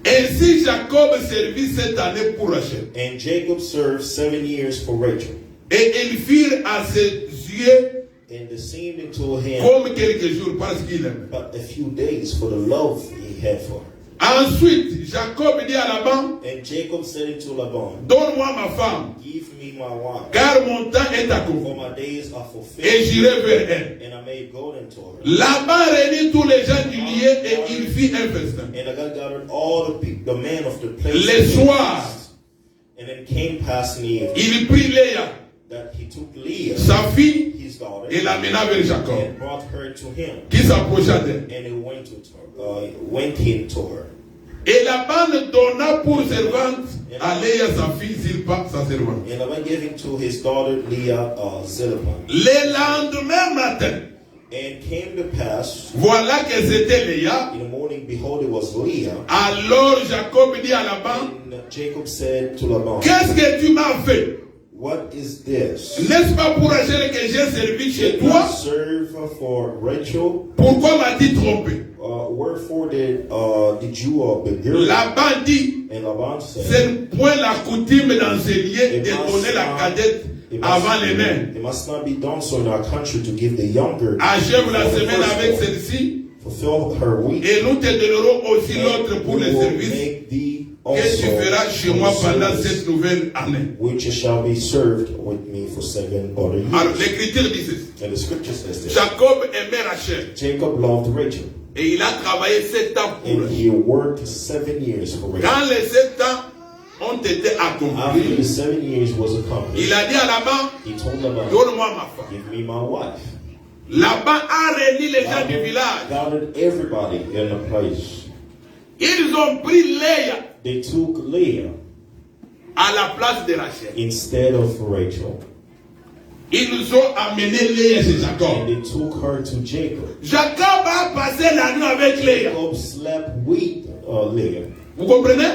Ainsi Jacob servit 7 années pour Rachel. And Jacob served 7 years for Rachel, Et ils firent à ses yeux and it seemed unto him comme quelques jours parce qu'il aimait. but a few days for the love he had for her. Ensuite, Jacob dit à Laban, And Jacob said unto Laban, donne-moi ma femme, give me my wife, car mon temps est for accompli, my days are et fulfilled, j'irai vers elle. and I may go unto her. Laban réunit tous les gens du lieu et il fit un festin. And I gathered all the men of the place. Le soir, And it came past in the evening il prit Léa, that he took Leah, sa fille, his daughter, et l'amena vers Jacob, and brought her to him, qui s'approcha d'elle. and he went into her. Et Laban donna pour servante à Léa, sa fille, Zilpa, sa servante. And Laban gave him to his daughter Leah Zilpah. Le lendemain matin, And came to pass voilà que c'était Léa. in the morning, behold, it was Leah. Alors Jacob dit à Laban, And Jacob said to Laban, qu'est-ce que tu m'as fait? what is this? N'est-ce pas pour Rachel que j'ai servi chez Did you toi? serve for Rachel? Pourquoi m'as-tu trompé? Wherefore did you beguile? Laban dit, And Laban said, c'est point la coutume dans ces lieux de donner la cadette avant les nains. It must not be done so in our country to give the younger. Achève la before the semaine avec firstborn. celle-ci Fulfill her week. et nous te donnerons aussi And l'autre pour we le will service make thee que tu feras also chez moi for the pendant service cette nouvelle année. which shall be served with me for 7 other years. Alors l'écriture dit ceci. And the scripture says this. Jacob aimait Rachel Jacob loved Rachel, et il a travaillé 7 ans pour and elle. he worked 7 years for Rachel. Quand les 7 ans ont été after the accomplis, 7 years was accomplished, il a dit à Laban, he told Laban, donne-moi ma femme. give me my wife. Laban a réuni les gens du village. Gathered everybody in a place. Ils ont pris Léa They took Leah à la place de Rachel. instead of Rachel, Ils ont amené Léa chez and Jacob. they took her to Jacob. Jacob a passé la nuit avec Léa. Jacob slept with Leah. Vous comprenez?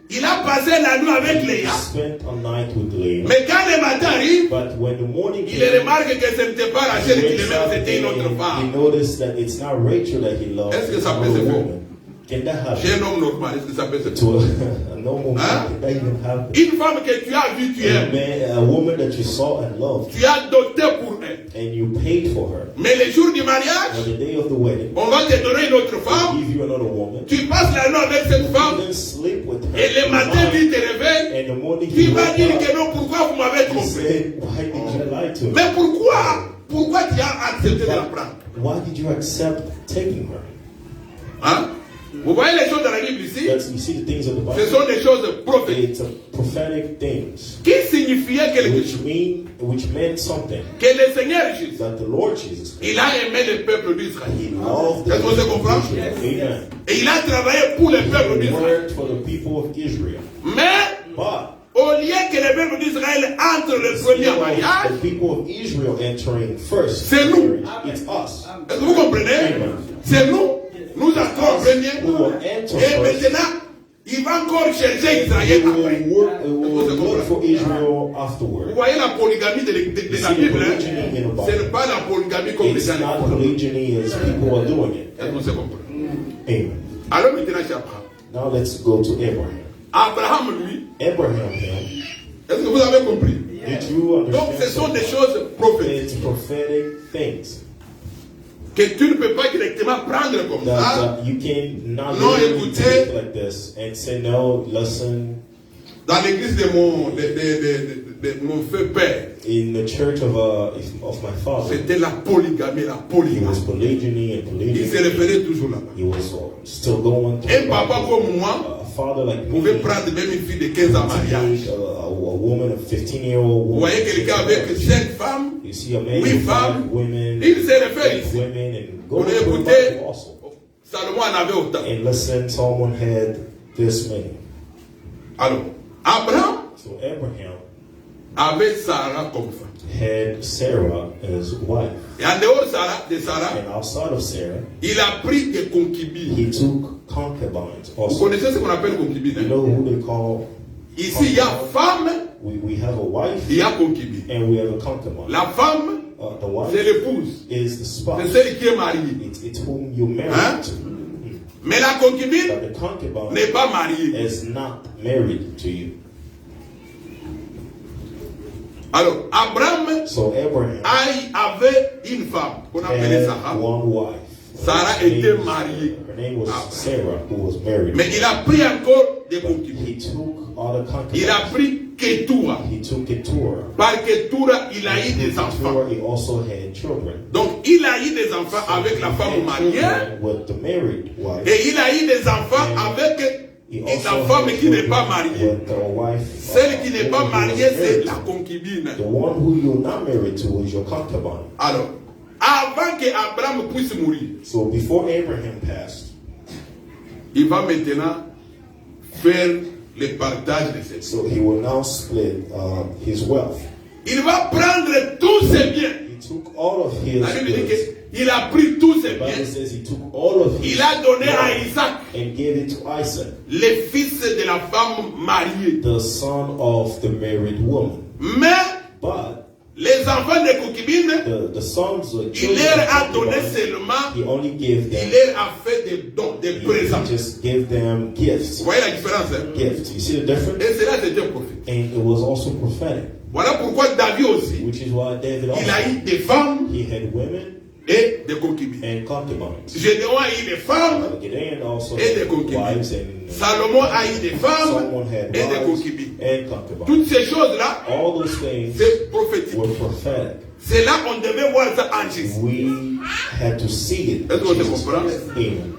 Il a passé la nuit avec He Léa. spent a night with Leah. Mais quand le matin arrive, But when the morning il came, remarque que ce n'était pas he Rachel qui wakes l'aimait, up c'était une autre and he femme. noticed that it's not Rachel that he loves, Est-ce que it's ça peut another se faire? woman. Can that Chez happen un homme normal, est-ce que ça peut se faire? to a normal man? Huh? Can that even happen? Une femme que tu as vue, tu A, aimes. man, a woman that you saw and loved, Tu as doté pour elle. and you paid for her. Mais le jour du mariage, On the day of the wedding, on va te donner une autre they femme. give you another woman. Tu passes la nuit avec cette You femme. then sleep with her. Et le matin, lui te réveille. And the morning Tu he vas woke dire up, que non, pourquoi vous m'avez he trompé? said, why did you lie to me? Mais pourquoi tu as accepté de la prendre? Why did you accept taking her? Hein? Vous voyez les choses dans la Bible ici? You see the things of the Ce Bible. sont des choses prophétiques It's a prophetic things, qui signifiaient quelque chose. which meant something. Que le Seigneur Jésus, That the Lord Jesus, il a aimé le peuple He d'Israël. loved the Est-ce que vous people comprenez? of Israel. Amen. Et il a travaillé pour le peuple He d'Israël. worked for the people of Israel. Mais But au lieu que le peuple d'Israël entre le premier instead mariage, of the people of Israel entering first, C'est nous. marriage, it's us. est-ce que vous comprenez? C'est nous. Nous entrons au premier. We will enter Et first. maintenant, il va encore chercher We Israël après. will look for Israel Vous afterward. voyez la polygamie de la Bible, hein? Ce n'est pas la polygamie comme les It's gens le not font. polygyny as people are doing it. Est-ce que vous comprenez? Amen. Alors maintenant, c'est Abraham. Now let's go to Abraham. Abraham, lui, Abraham, est-ce que vous avez compris? did you Donc, ce sont understand? des choses prophétiques It's prophetic things que tu ne peux pas directement prendre comme that ça. you can not Non, literally écoutez. take like this and say no. Listen, Dans l'église de mon feu père, in the church of my father, c'était la polygamie, la he was polygamie. polygyny and Il se polygyny. référait toujours là-bas. He was still going to Un papa comme moi a father like me. pouvait prendre même une fille de 15 ans en mariage. Take a woman, a 15-year-old Vous woman. voyez quelqu'un avec 5 femmes, You see a man 8 with femmes, 5 women, il se réfère 8 ici. women, and go On to a the écouté, Bible also. Salomon en avait autant. And listen, someone had this many. Alors, Abraham So Abraham avait Sarah comme femme. had Sarah as wife. Et en dehors de Sarah, And outside of Sarah, il a pris des concubines. he took concubines Vous also. connaissez ce qu'on appelle concubine? You Hein? know who they call? Ici, il y a femme, We have a wife il y a concubine. and we have a concubine. La femme, The wife c'est l'épouse. is the C'est spouse. celle qui est mariée. It's whom you married Hein? to. Mais la concubine But the concubine n'est pas mariée. is not married to you. Alors, Abraham So Abraham avait une femme qu'on appelait had Sarah. one wife. Sarah Her name était was- mariée. Her name was Ah. Sarah, who was married. Mais il a pris encore des But concubines. he took all the concubines. Il a pris Ketura. He took Keturah. Par Ketura, il a eu des enfants. Keturah, he also had children. Donc, il a eu des enfants avec la femme He had mariée. children with the married wife. Et il a eu des enfants avec He la also femme had qui n'est children pas mariée. with the wife. Celle qui n'est pas who was mariée, c'est married la to. concubine. The one who you're not married to is your concubine. Alors, avant que Abraham puisse mourir, So before Abraham passed, il va maintenant faire le partage de ses biens. so he will now split his wealth. Il va prendre tous ses biens. He took all of his La Bible dit goods. qu'il a pris tous ses The Bible biens. says he took all of his Il a donné à wealth Isaac, and gave it to Isaac, le fils de la femme mariée. the son of the married woman. Mais But les enfants de concubines, the sons, the il children leur a of donné concubines, seulement, he only gave il them, leur a fait des dons, des présents. he just gave them Vous gifts. voyez la différence, hein? Gifts. You see the difference? Et cela, c'était un prophète. And it was also prophetic, Voilà pourquoi David aussi, which is why David il a also, eu des femmes he had women et des concubines. and concubines. Gédéon a eu des femmes Gideon also et des had concubines. wives and Salomon a eu des femmes someone had et des wives concubines. and concubines. Toutes ces choses-là, All those things c'est prophétique. were prophetic. C'est là qu'on devait voir ça en Jésus. We had to see it. Est-ce que vous Jesus. comprenez? Amen.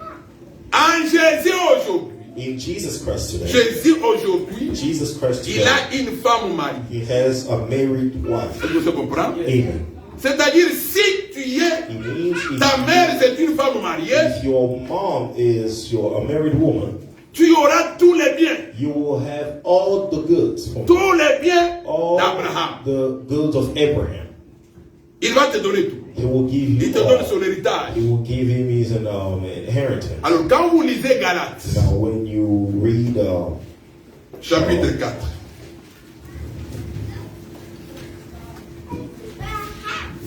En Jésus aujourd'hui, In Jesus Christ today, Jésus aujourd'hui, Jesus Christ il today, a une femme mariée. he has a married wife. Est-ce que vous comprenez? Amen. C'est-à-dire, si tu es, It means ta mère c'est une femme mariée, if your mom is a married woman, tu auras tous les biens. you will have all the goods from Tous les biens all d'Abraham. the goods of Abraham. Il va te donner tout. He will give Il you te donne all. son héritage. He will give him his inheritance. Alors, quand vous lisez Galates, Now, when you read chapitre 4,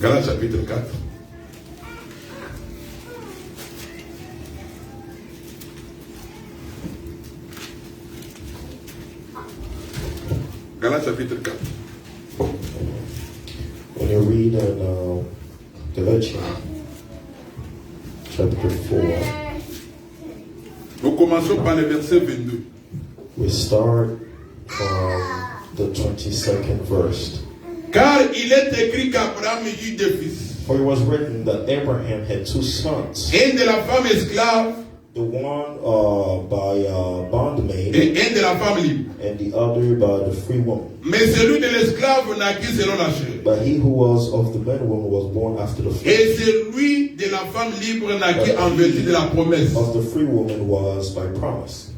Galates chapitre 4, Galates chapitre 4. when you read in Galatians chapter 4, Nous commençons par le verset 22. we start from the 22nd verse. Car il est écrit qu'Abraham eut deux fils. For it was written that Abraham had two sons, Un de la femme esclave the one by a bondmaid et un de la femme libre. and the other by the free woman. Mais celui de l'esclave naquit selon la chair. But he who was of the bondwoman was born after the flesh. Et celui de la femme libre naquit en vertu de la promesse. Of the free woman was by promise.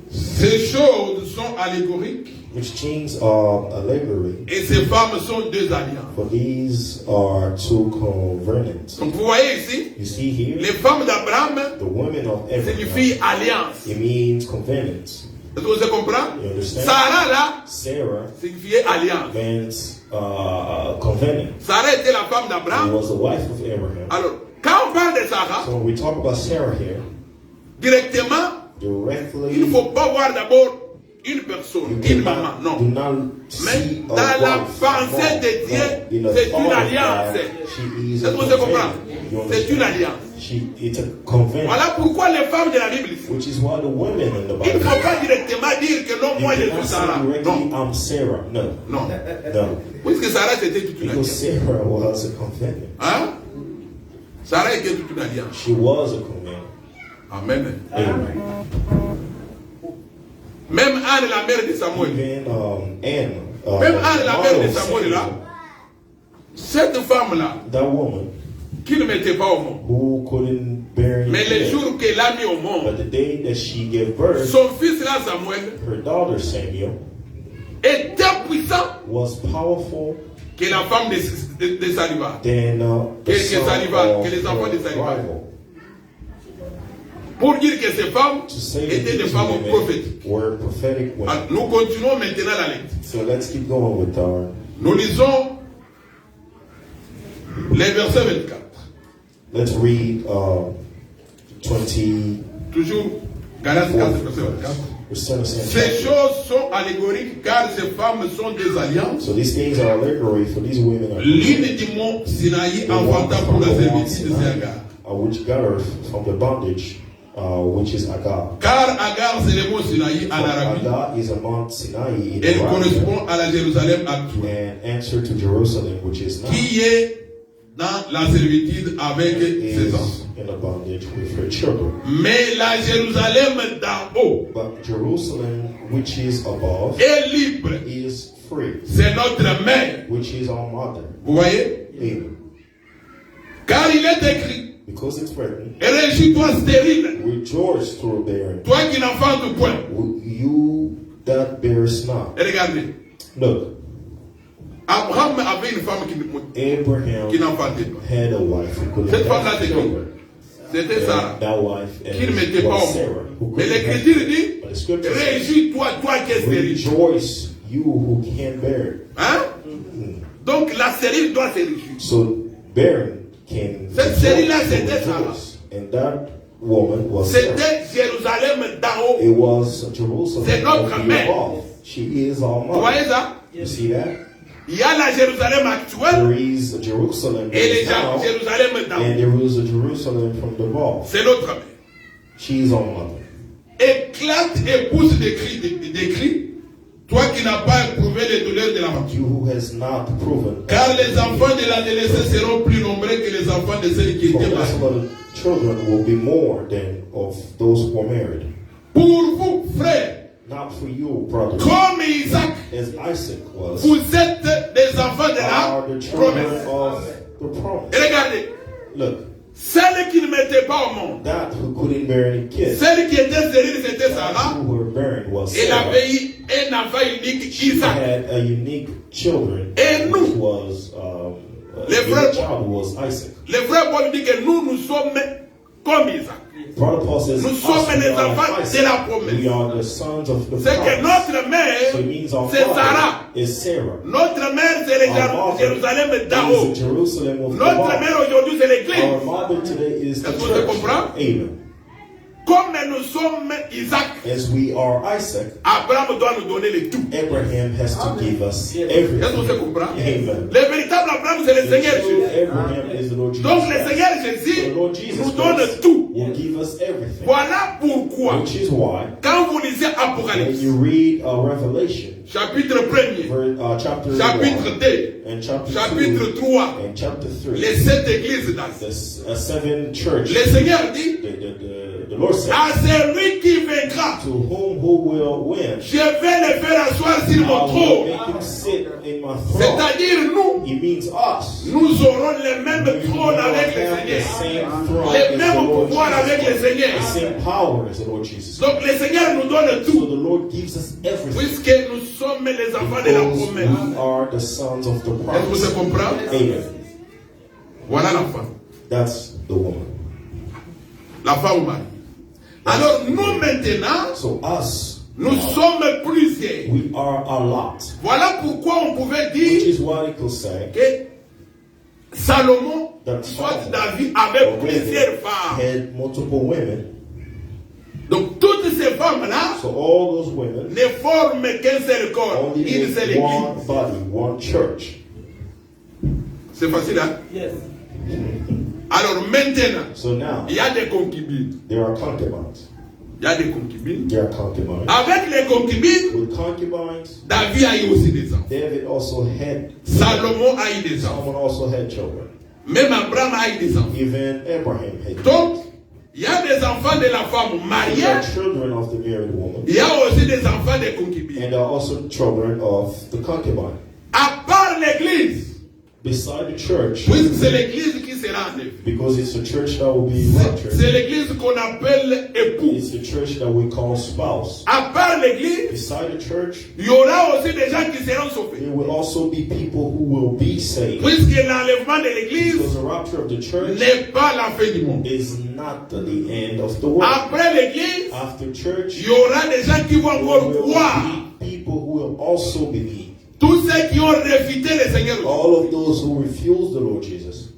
Ces choses sont allégoriques Which things are allegory, et ces femmes sont deux alliances. for these are two covenants. Donc vous voyez ici, You see here, les femmes d'Abraham the women of Abraham, signifient alliance. it means covenants. Est-ce que vous comprenez? You understand? Sarah là Sarah signifiait alliance. means covenant. Sarah était la femme She d'Abraham. was the wife of Abraham. Alors, quand on parle de Sarah, So when we talk about Sarah here, directement, directly, il ne faut pas voir d'abord une personne, you une maman, cannot, do non. not Mais see dans a la wife, pensée de Dieu, no. In the c'est thought une of alliance. God, she is Est-ce a que vous comprenez? covenant. You C'est une understand? alliance. It's a covenant. Voilà pourquoi les femmes de la Bible ici, Which is why the women in the il ne Bible, faut pas directement dire que non, you moi je cannot suis say Sarah. directly, Non, I'm Sarah. No, non. no. Puisque Sarah c'était toute une Because alliance. Sarah was a covenant. Hein? Sarah était toute une alliance. She was a covenant. Amen. Amen. Même Anne, la mère de Samuel. Even Anne, Même Anne, la mère mother de of Samuel là. Samuel, Cette femme-là, that woman qui ne mettait pas au monde. who couldn't bear any Mais le kids, jour qu'elle a mis au but monde, the day that she gave birth, son fils là, Samuel, her daughter Samuel était puissant was powerful que la femme de Saliba. than the Que son Saliba, of que les enfants de her Saliba. rival. Pour dire que ces femmes To say that étaient des these femmes women prophétiques. were prophetic women. Ah, nous continuons maintenant la lecture. So let's keep going with our. Nous lisons les versets 24. Let's read 20. Toujours Galates 4, verset 24. We're still in the same Ces chapter. choses sont allégoriques car ces femmes sont des alliances. So these things are allegory for these women are L'île du mont Sinaï the one enfanta pour from la the Mount servitude de Sinai, Agar. which got her from the bondage, which is Agar. Car Agar c'est le mont Sinaï en Arabie. Agar is a Mount Sinai in Elle Arabia, correspond à la Jérusalem actuelle, and answer to Jerusalem, which is now qui est dans la servitude avec ses is enfants. in a bondage with her children. Mais la Jérusalem d'en haut But Jerusalem, which is above, est libre. is free, C'est notre mère. which is our mother. Vous voyez? Amen. Car il est écrit, Because it's written, réjouis-toi stérile, rejoice through bearing. toi qui n'enfantes point. You that bears not. Et regardez, Look, Abraham avait une femme Abraham qui n'enfantait pas. had a wife who couldn't Cette femme-là, have c'est qui? children. C'était And Sarah, that wife qui ne mettait pas was au Sarah, monde. who Mais couldn't have. l'Écriture dit, But the scripture says, réjouis-toi, toi qui es stérile. rejoice, you who can bear. Hein? Donc la stérile doit se réjouir. So bearing can Cette série-là, c'était Sarah. rejoice. And that woman was Sarah. C'était Jérusalem d'en haut. It was Jerusalem C'est notre of the mère. above. She is our Vous voyez mother. ça? You see that? Il y a la Jérusalem actuelle There is a Jerusalem that et les is now, Jérusalem d'en and haut. there is a Jerusalem from the above. C'est notre mère. She is our mother. Éclate et pousse des cris, toi qui n'as pas éprouvé les douleurs de la mort. You who has not proven. Car les enfants de l'adolescence seront plus nombreux que les enfants de celles qui For étaient mariées. the children will be more than of those who are married. Pour vous, frères, not for you, brothers, comme Isaac, as Isaac was, vous êtes des enfants de are la the children promesse. of the promise. Et regardez, Look, celle qui ne mettait pas au monde, that who couldn't bear any kids, celle qui était stérile, c'était Sarah. who were barren was Elle Sarah. avait eu un enfant unique, She Isaac. had a unique children, Et nous, which was a les unique frères- child who was Isaac. Le frère Paul dit que nous sommes comme Isaac. Brother Paul says, Nous us, sommes we les are enfants like de Isaac. la promesse. We are the sons of the C'est que promise. notre So mère, it means our c'est father Sarah. is Sarah. Notre mère, c'est le Our mother Jérusalem is d'Ao. the Jerusalem of the Notre Lord. mère aujourd'hui, c'est Our l'église. mother today is the Est-ce que vous church. comprenez? Amen. Comme nous sommes Isaac, As we are Isaac, Abraham doit nous donner le tout. Abraham has to give us Est-ce que vous everything. comprenez? Amen. Le véritable Abraham, c'est le The Seigneur true Jésus. Abraham is the Lord Jesus Donc le Christ. Seigneur Jésus The Lord Jesus nous donne Christ tout. will give us everything. Voilà pourquoi, Which is why, quand vous lisez when Apocalypse, you read Revelation, chapitre 1er, chapter chapitre 1 2, and chapter chapitre 2 3, and chapter 3, les 7 églises the d'Asie, seven church, le Seigneur dit, the Lord said, à celui qui vaincra, to who will win, je vais le faire asseoir sur I mon will trône. make him sit in my throne. C'est-à-dire nous, It means us. nous aurons le même We will trône avec le have the Seigneur, same throne le as the même Lord pouvoir avec le Jesus Christ. Seigneur. The same power as the Lord Jesus. Donc le Seigneur nous donne So tout, the Lord gives us everything. puisque nous sommes les enfants de la Because promesse. we are the sons of the Est-ce que promise. vous comprenez? Amen. Voilà la femme. That's the woman. La femme au mari. Alors nous maintenant, So us, nous sommes plusieurs. we are a lot. Voilà pourquoi on pouvait Which dire is why it could say que Salomon, that soit Solomon David, avait or plusieurs David femmes. had multiple women. Donc toutes ces femmes-là So all those women ne forment qu'un seul corps, only une seule make one église. body, one church. C'est facile, hein? Yes. Alors maintenant, So now il y a des concubines. there are concubines. Il y a des concubines. There are concubines. Avec les concubines, With concubines, David a eu aussi des enfants. David also had. Salomon a eu des enfants. Solomon also had children. Même Abraham a eu des enfants. Even Abraham had. Donc, il y a des enfants de la femme There mariée. are children of the married woman, Il y a aussi des enfants des concubines. and there are also children of the concubine. À part l'église, Beside the church, puisque c'est l'église qui sera en œuvre. because it's a church that will be C'est raptured. l'église qu'on appelle époux. It's the church that we call spouse. À part l'église, Beside the church, il y aura aussi des gens qui seront sauvés. there will also be people who will be saved. Puisque l'enlèvement de l'église Because the rapture of the church n'est pas la fin du monde. is not the end of the world. Après l'église, After church, il y aura des gens qui vont there encore will croire. be people who will also believe. Tous ceux qui ont refusé le Seigneur All of those who refuse the Lord Jesus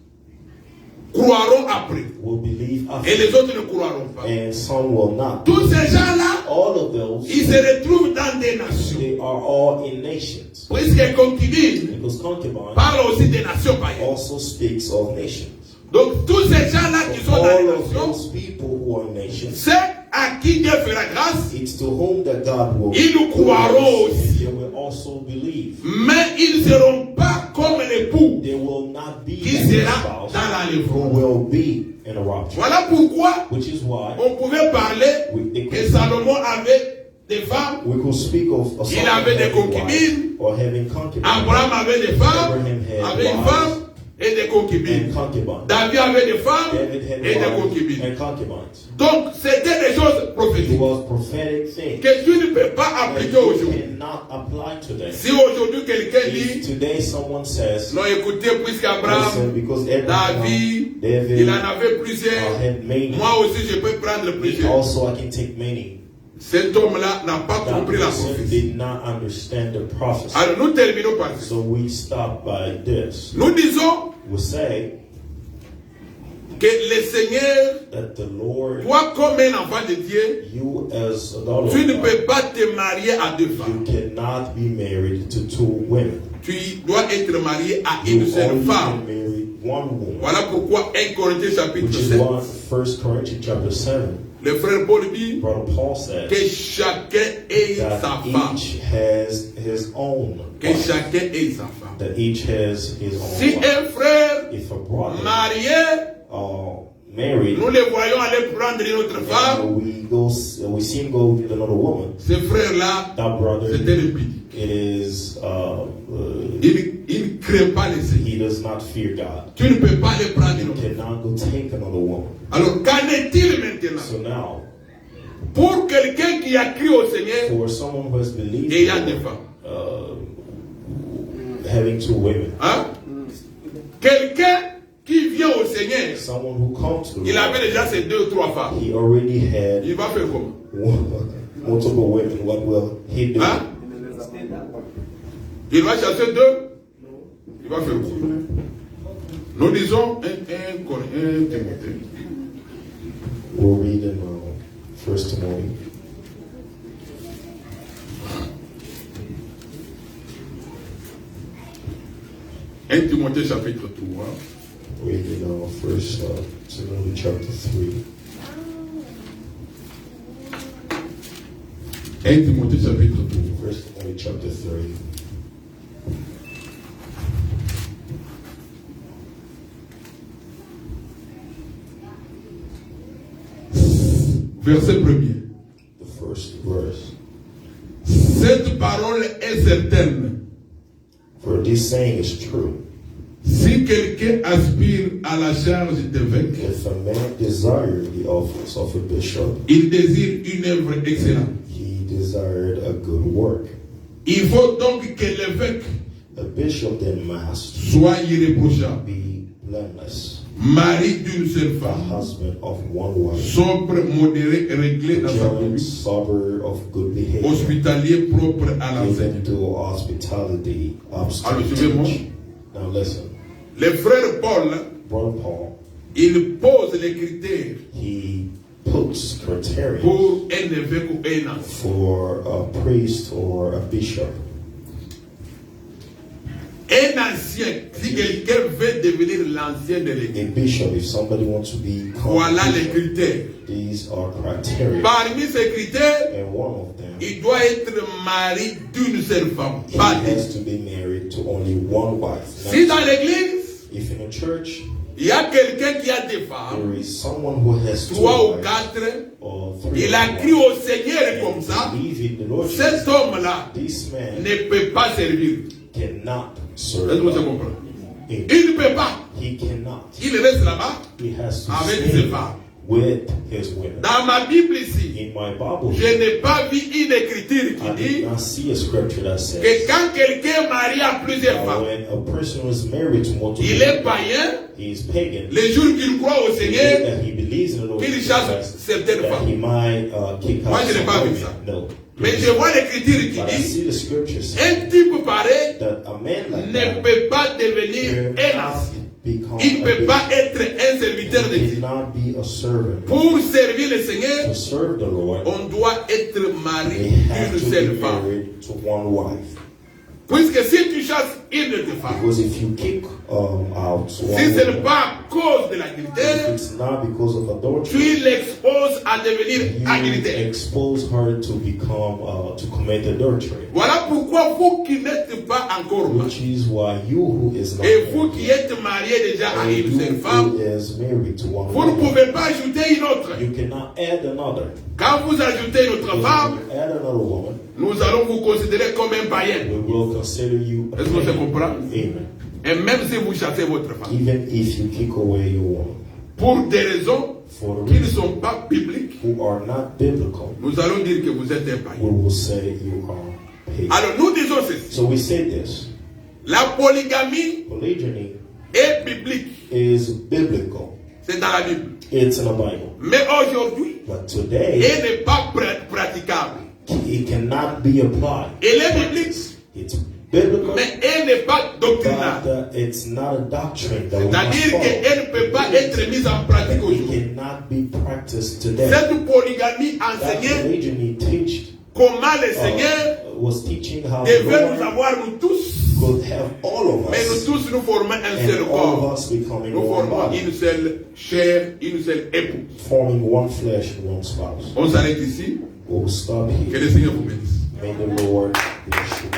croiront après. will believe Et after, les autres ne croiront pas. and some will not. Tous ces gens-là, All of those, ils se retrouvent dans des nations. they are all in nations. Puisque concubine Because concubine parle aussi des nations païennes. also speaks of nations. Donc tous ces gens-là qui sont dans les All of nations, those people who are nations, ceux à qui Dieu fera grâce, it's to whom that God will ils nous croiront and aussi. they will also believe. Mais ils ne seront pas comme l'époux They will not be qui like the sera spouse dans who l'enlèvement. will be in a rapture. Voilà pourquoi Which is why on pouvait parler que Salomon avait des femmes, we could speak of a il avait des concubines, or having concubines Abraham avait des femmes, Abraham had avait une wives femme et des concubines. and concubines. David avait des femmes David had et des wives concubines. and concubines. Donc c'était des choses It prophétiques was prophetic thing que tu ne peux pas that appliquer you aujourd'hui. cannot apply today. Si aujourd'hui quelqu'un If dit, today someone says, non écoutez, puisqu'Abraham, listen, because Abraham, David, David il en avait plusieurs, had many, moi aussi je peux prendre plusieurs. also I can take many. Cet homme-là n'a pas That compris la person prophétie. did not understand the prophecy. Alors nous terminons par ça. So we stop by this. Nous disons We say que le Seigneur, that the Lord, toi comme un enfant de Dieu, you as a daughter tu ne of peux God, pas te marier à deux you femmes. cannot be married to two women. Tu dois être marié à You une seule only femme. can marry one woman. Voilà pourquoi 1 Corinthiens chapitre Which is 7, why 1 Corinthians chapter 7, le frère Paul dit Brother Paul said que chacun ait sa that femme. each has his own Que wife. chacun ait sa femme. That each has his own Si wife. un frère If a brother marié married, nous les voyons aller prendre une autre femme, and we see him go with another woman. ce frère-là, That brother, c'était le pudique. it is Il ne craint pas les Seigneurs. he does not fear God. Tu ne peux pas les prendre une You autre. cannot go take another woman. Alors, qu'en est-il maintenant? So now, Pour quelqu'un qui a crié au Seigneur, for someone who has believed et il y a des femmes. Having two women, Hein? Quelqu'un qui vient au Seigneur, someone who comes to the il Lord, avait déjà ses 2 ou 3 femmes. he already had Il va faire comment? multiple women. What will he do? Hein? Il va chasser 2? Il va faire quoi? Nous disons 1 Timothée. We'll read in 1 Timothy. Timothée chapitre 3. Read in 1 Timothy chapter 3. 1 Timothée chapitre 3. 1 Timothy chapter 3. Verset 1er. The first verse. Cette parole est certaine. For this saying is true. Si quelqu'un aspire à la charge d'évêque, If a man desired the office of a bishop, il désire une œuvre excellente. he desired a good work. Il faut donc que l'évêque A bishop then must soit irréprochable, be blameless, mari d'une seule a femme, husband of one wife, sobre, modéré, réglé dans sa vigilant, conduite, sober, of good behavior, hospitalier, propre à given l'enseignement. to hospitality, Alors, suivez-moi. obstinate. Now listen, Le frère Paul, Brother Paul, il pose les critères he puts criteria pour un évêque ou un ancien. for a priest or a bishop. Un ancien, si quelqu'un veut devenir l'ancien de A l'église, bishop, if somebody wants to become voilà a les bishop, critères. these are criteria. Parmi ces critères, And one of them, il doit être mari d'une seule femme, he pas deux. has to be married to only one wife. Si Now, dans l'église, if in a church il y a quelqu'un qui a des femmes, there is someone who has two 3 ou wives 4, or three, il a crié au Seigneur comme ça, and believe in the Lord cet Jesus, homme-là this man ne peut pas servir. cannot Est-ce serve que vous God. comprenez? He Il ne peut pas. cannot. Il reste là-bas He has to avec stay ses femmes. with his women. Dans ma Bible ici, In my Bible, je n'ai pas vu une écriture I qui dit did not see a scripture that says que quand quelqu'un est marié à plusieurs that femmes, when a person is married to multiple il est women, païen, he is pagan. les jours qu'il croit au The day Seigneur, that he believes in the Lord qu'il Jesus chasse Christ, certaines that he femmes. might kick Moi, out je n'ai some pas vu women. ça. No. Mais je vois l'écriture qui But I dit see the scriptures un type pareil that a man like ne that peut pas devenir un cannot ancien. become Il ne peut a pas être un serviteur de bishop. He Dieu. cannot be a servant. Pour servir le Seigneur, To serve the Lord, on doit être they marié have d'une to seule be femme. married to one wife. Puisque si tu chasses une de tes femmes, Because if you kick out si one ce n'est woman, pas à cause de if l'adultère, it's not because of adultery, tu l'exposes à devenir you adultère. expose her to become to commit adultery, Voilà pourquoi vous qui n'êtes pas encore mariés, which is why you who is not et vous qui married, êtes mariés déjà à and une you seule femme, who is married to one vous ne woman, pouvez pas ajouter une autre. you cannot add another. Quand vous ajoutez une autre Because femme, if you add another woman, nous allons vous considérer comme un païen. we will consider you a Est-ce que ça pagan. comprend? Amen. Et même si vous chassez votre femme, Even if you kick away your woman pour des raisons for the qui ne reasons sont pas bibliques, who are not biblical, nous allons dire que vous êtes un we païen. will say you are pagan. Alors nous disons ceci. So we say this: La polygamie polygyny est biblique. is biblical. C'est dans la Bible. It's in the Bible. Mais aujourd'hui, But today, elle n'est pas praticable. it cannot be applied. Elle est biblique, It's biblical, mais elle n'est pas doctrinale. but it's not a doctrine that we must C'est-à-dire follow. qu'elle ne peut pas être mise en pratique It aujourd'hui. cannot be practiced today. Cette polygamie That enseignait polygyny teached, comment le Seigneur was teaching how the devait nous Lord avoir, nous tous, could have all of mais nous us tous nous formons un seul and all of corps. us becoming Nous one formons body, une seule chair, une seule épouse. forming one flesh and one spouse. On s'arrête ici. We'll stop Que here. le Seigneur vous bénisse. May the Lord bless you.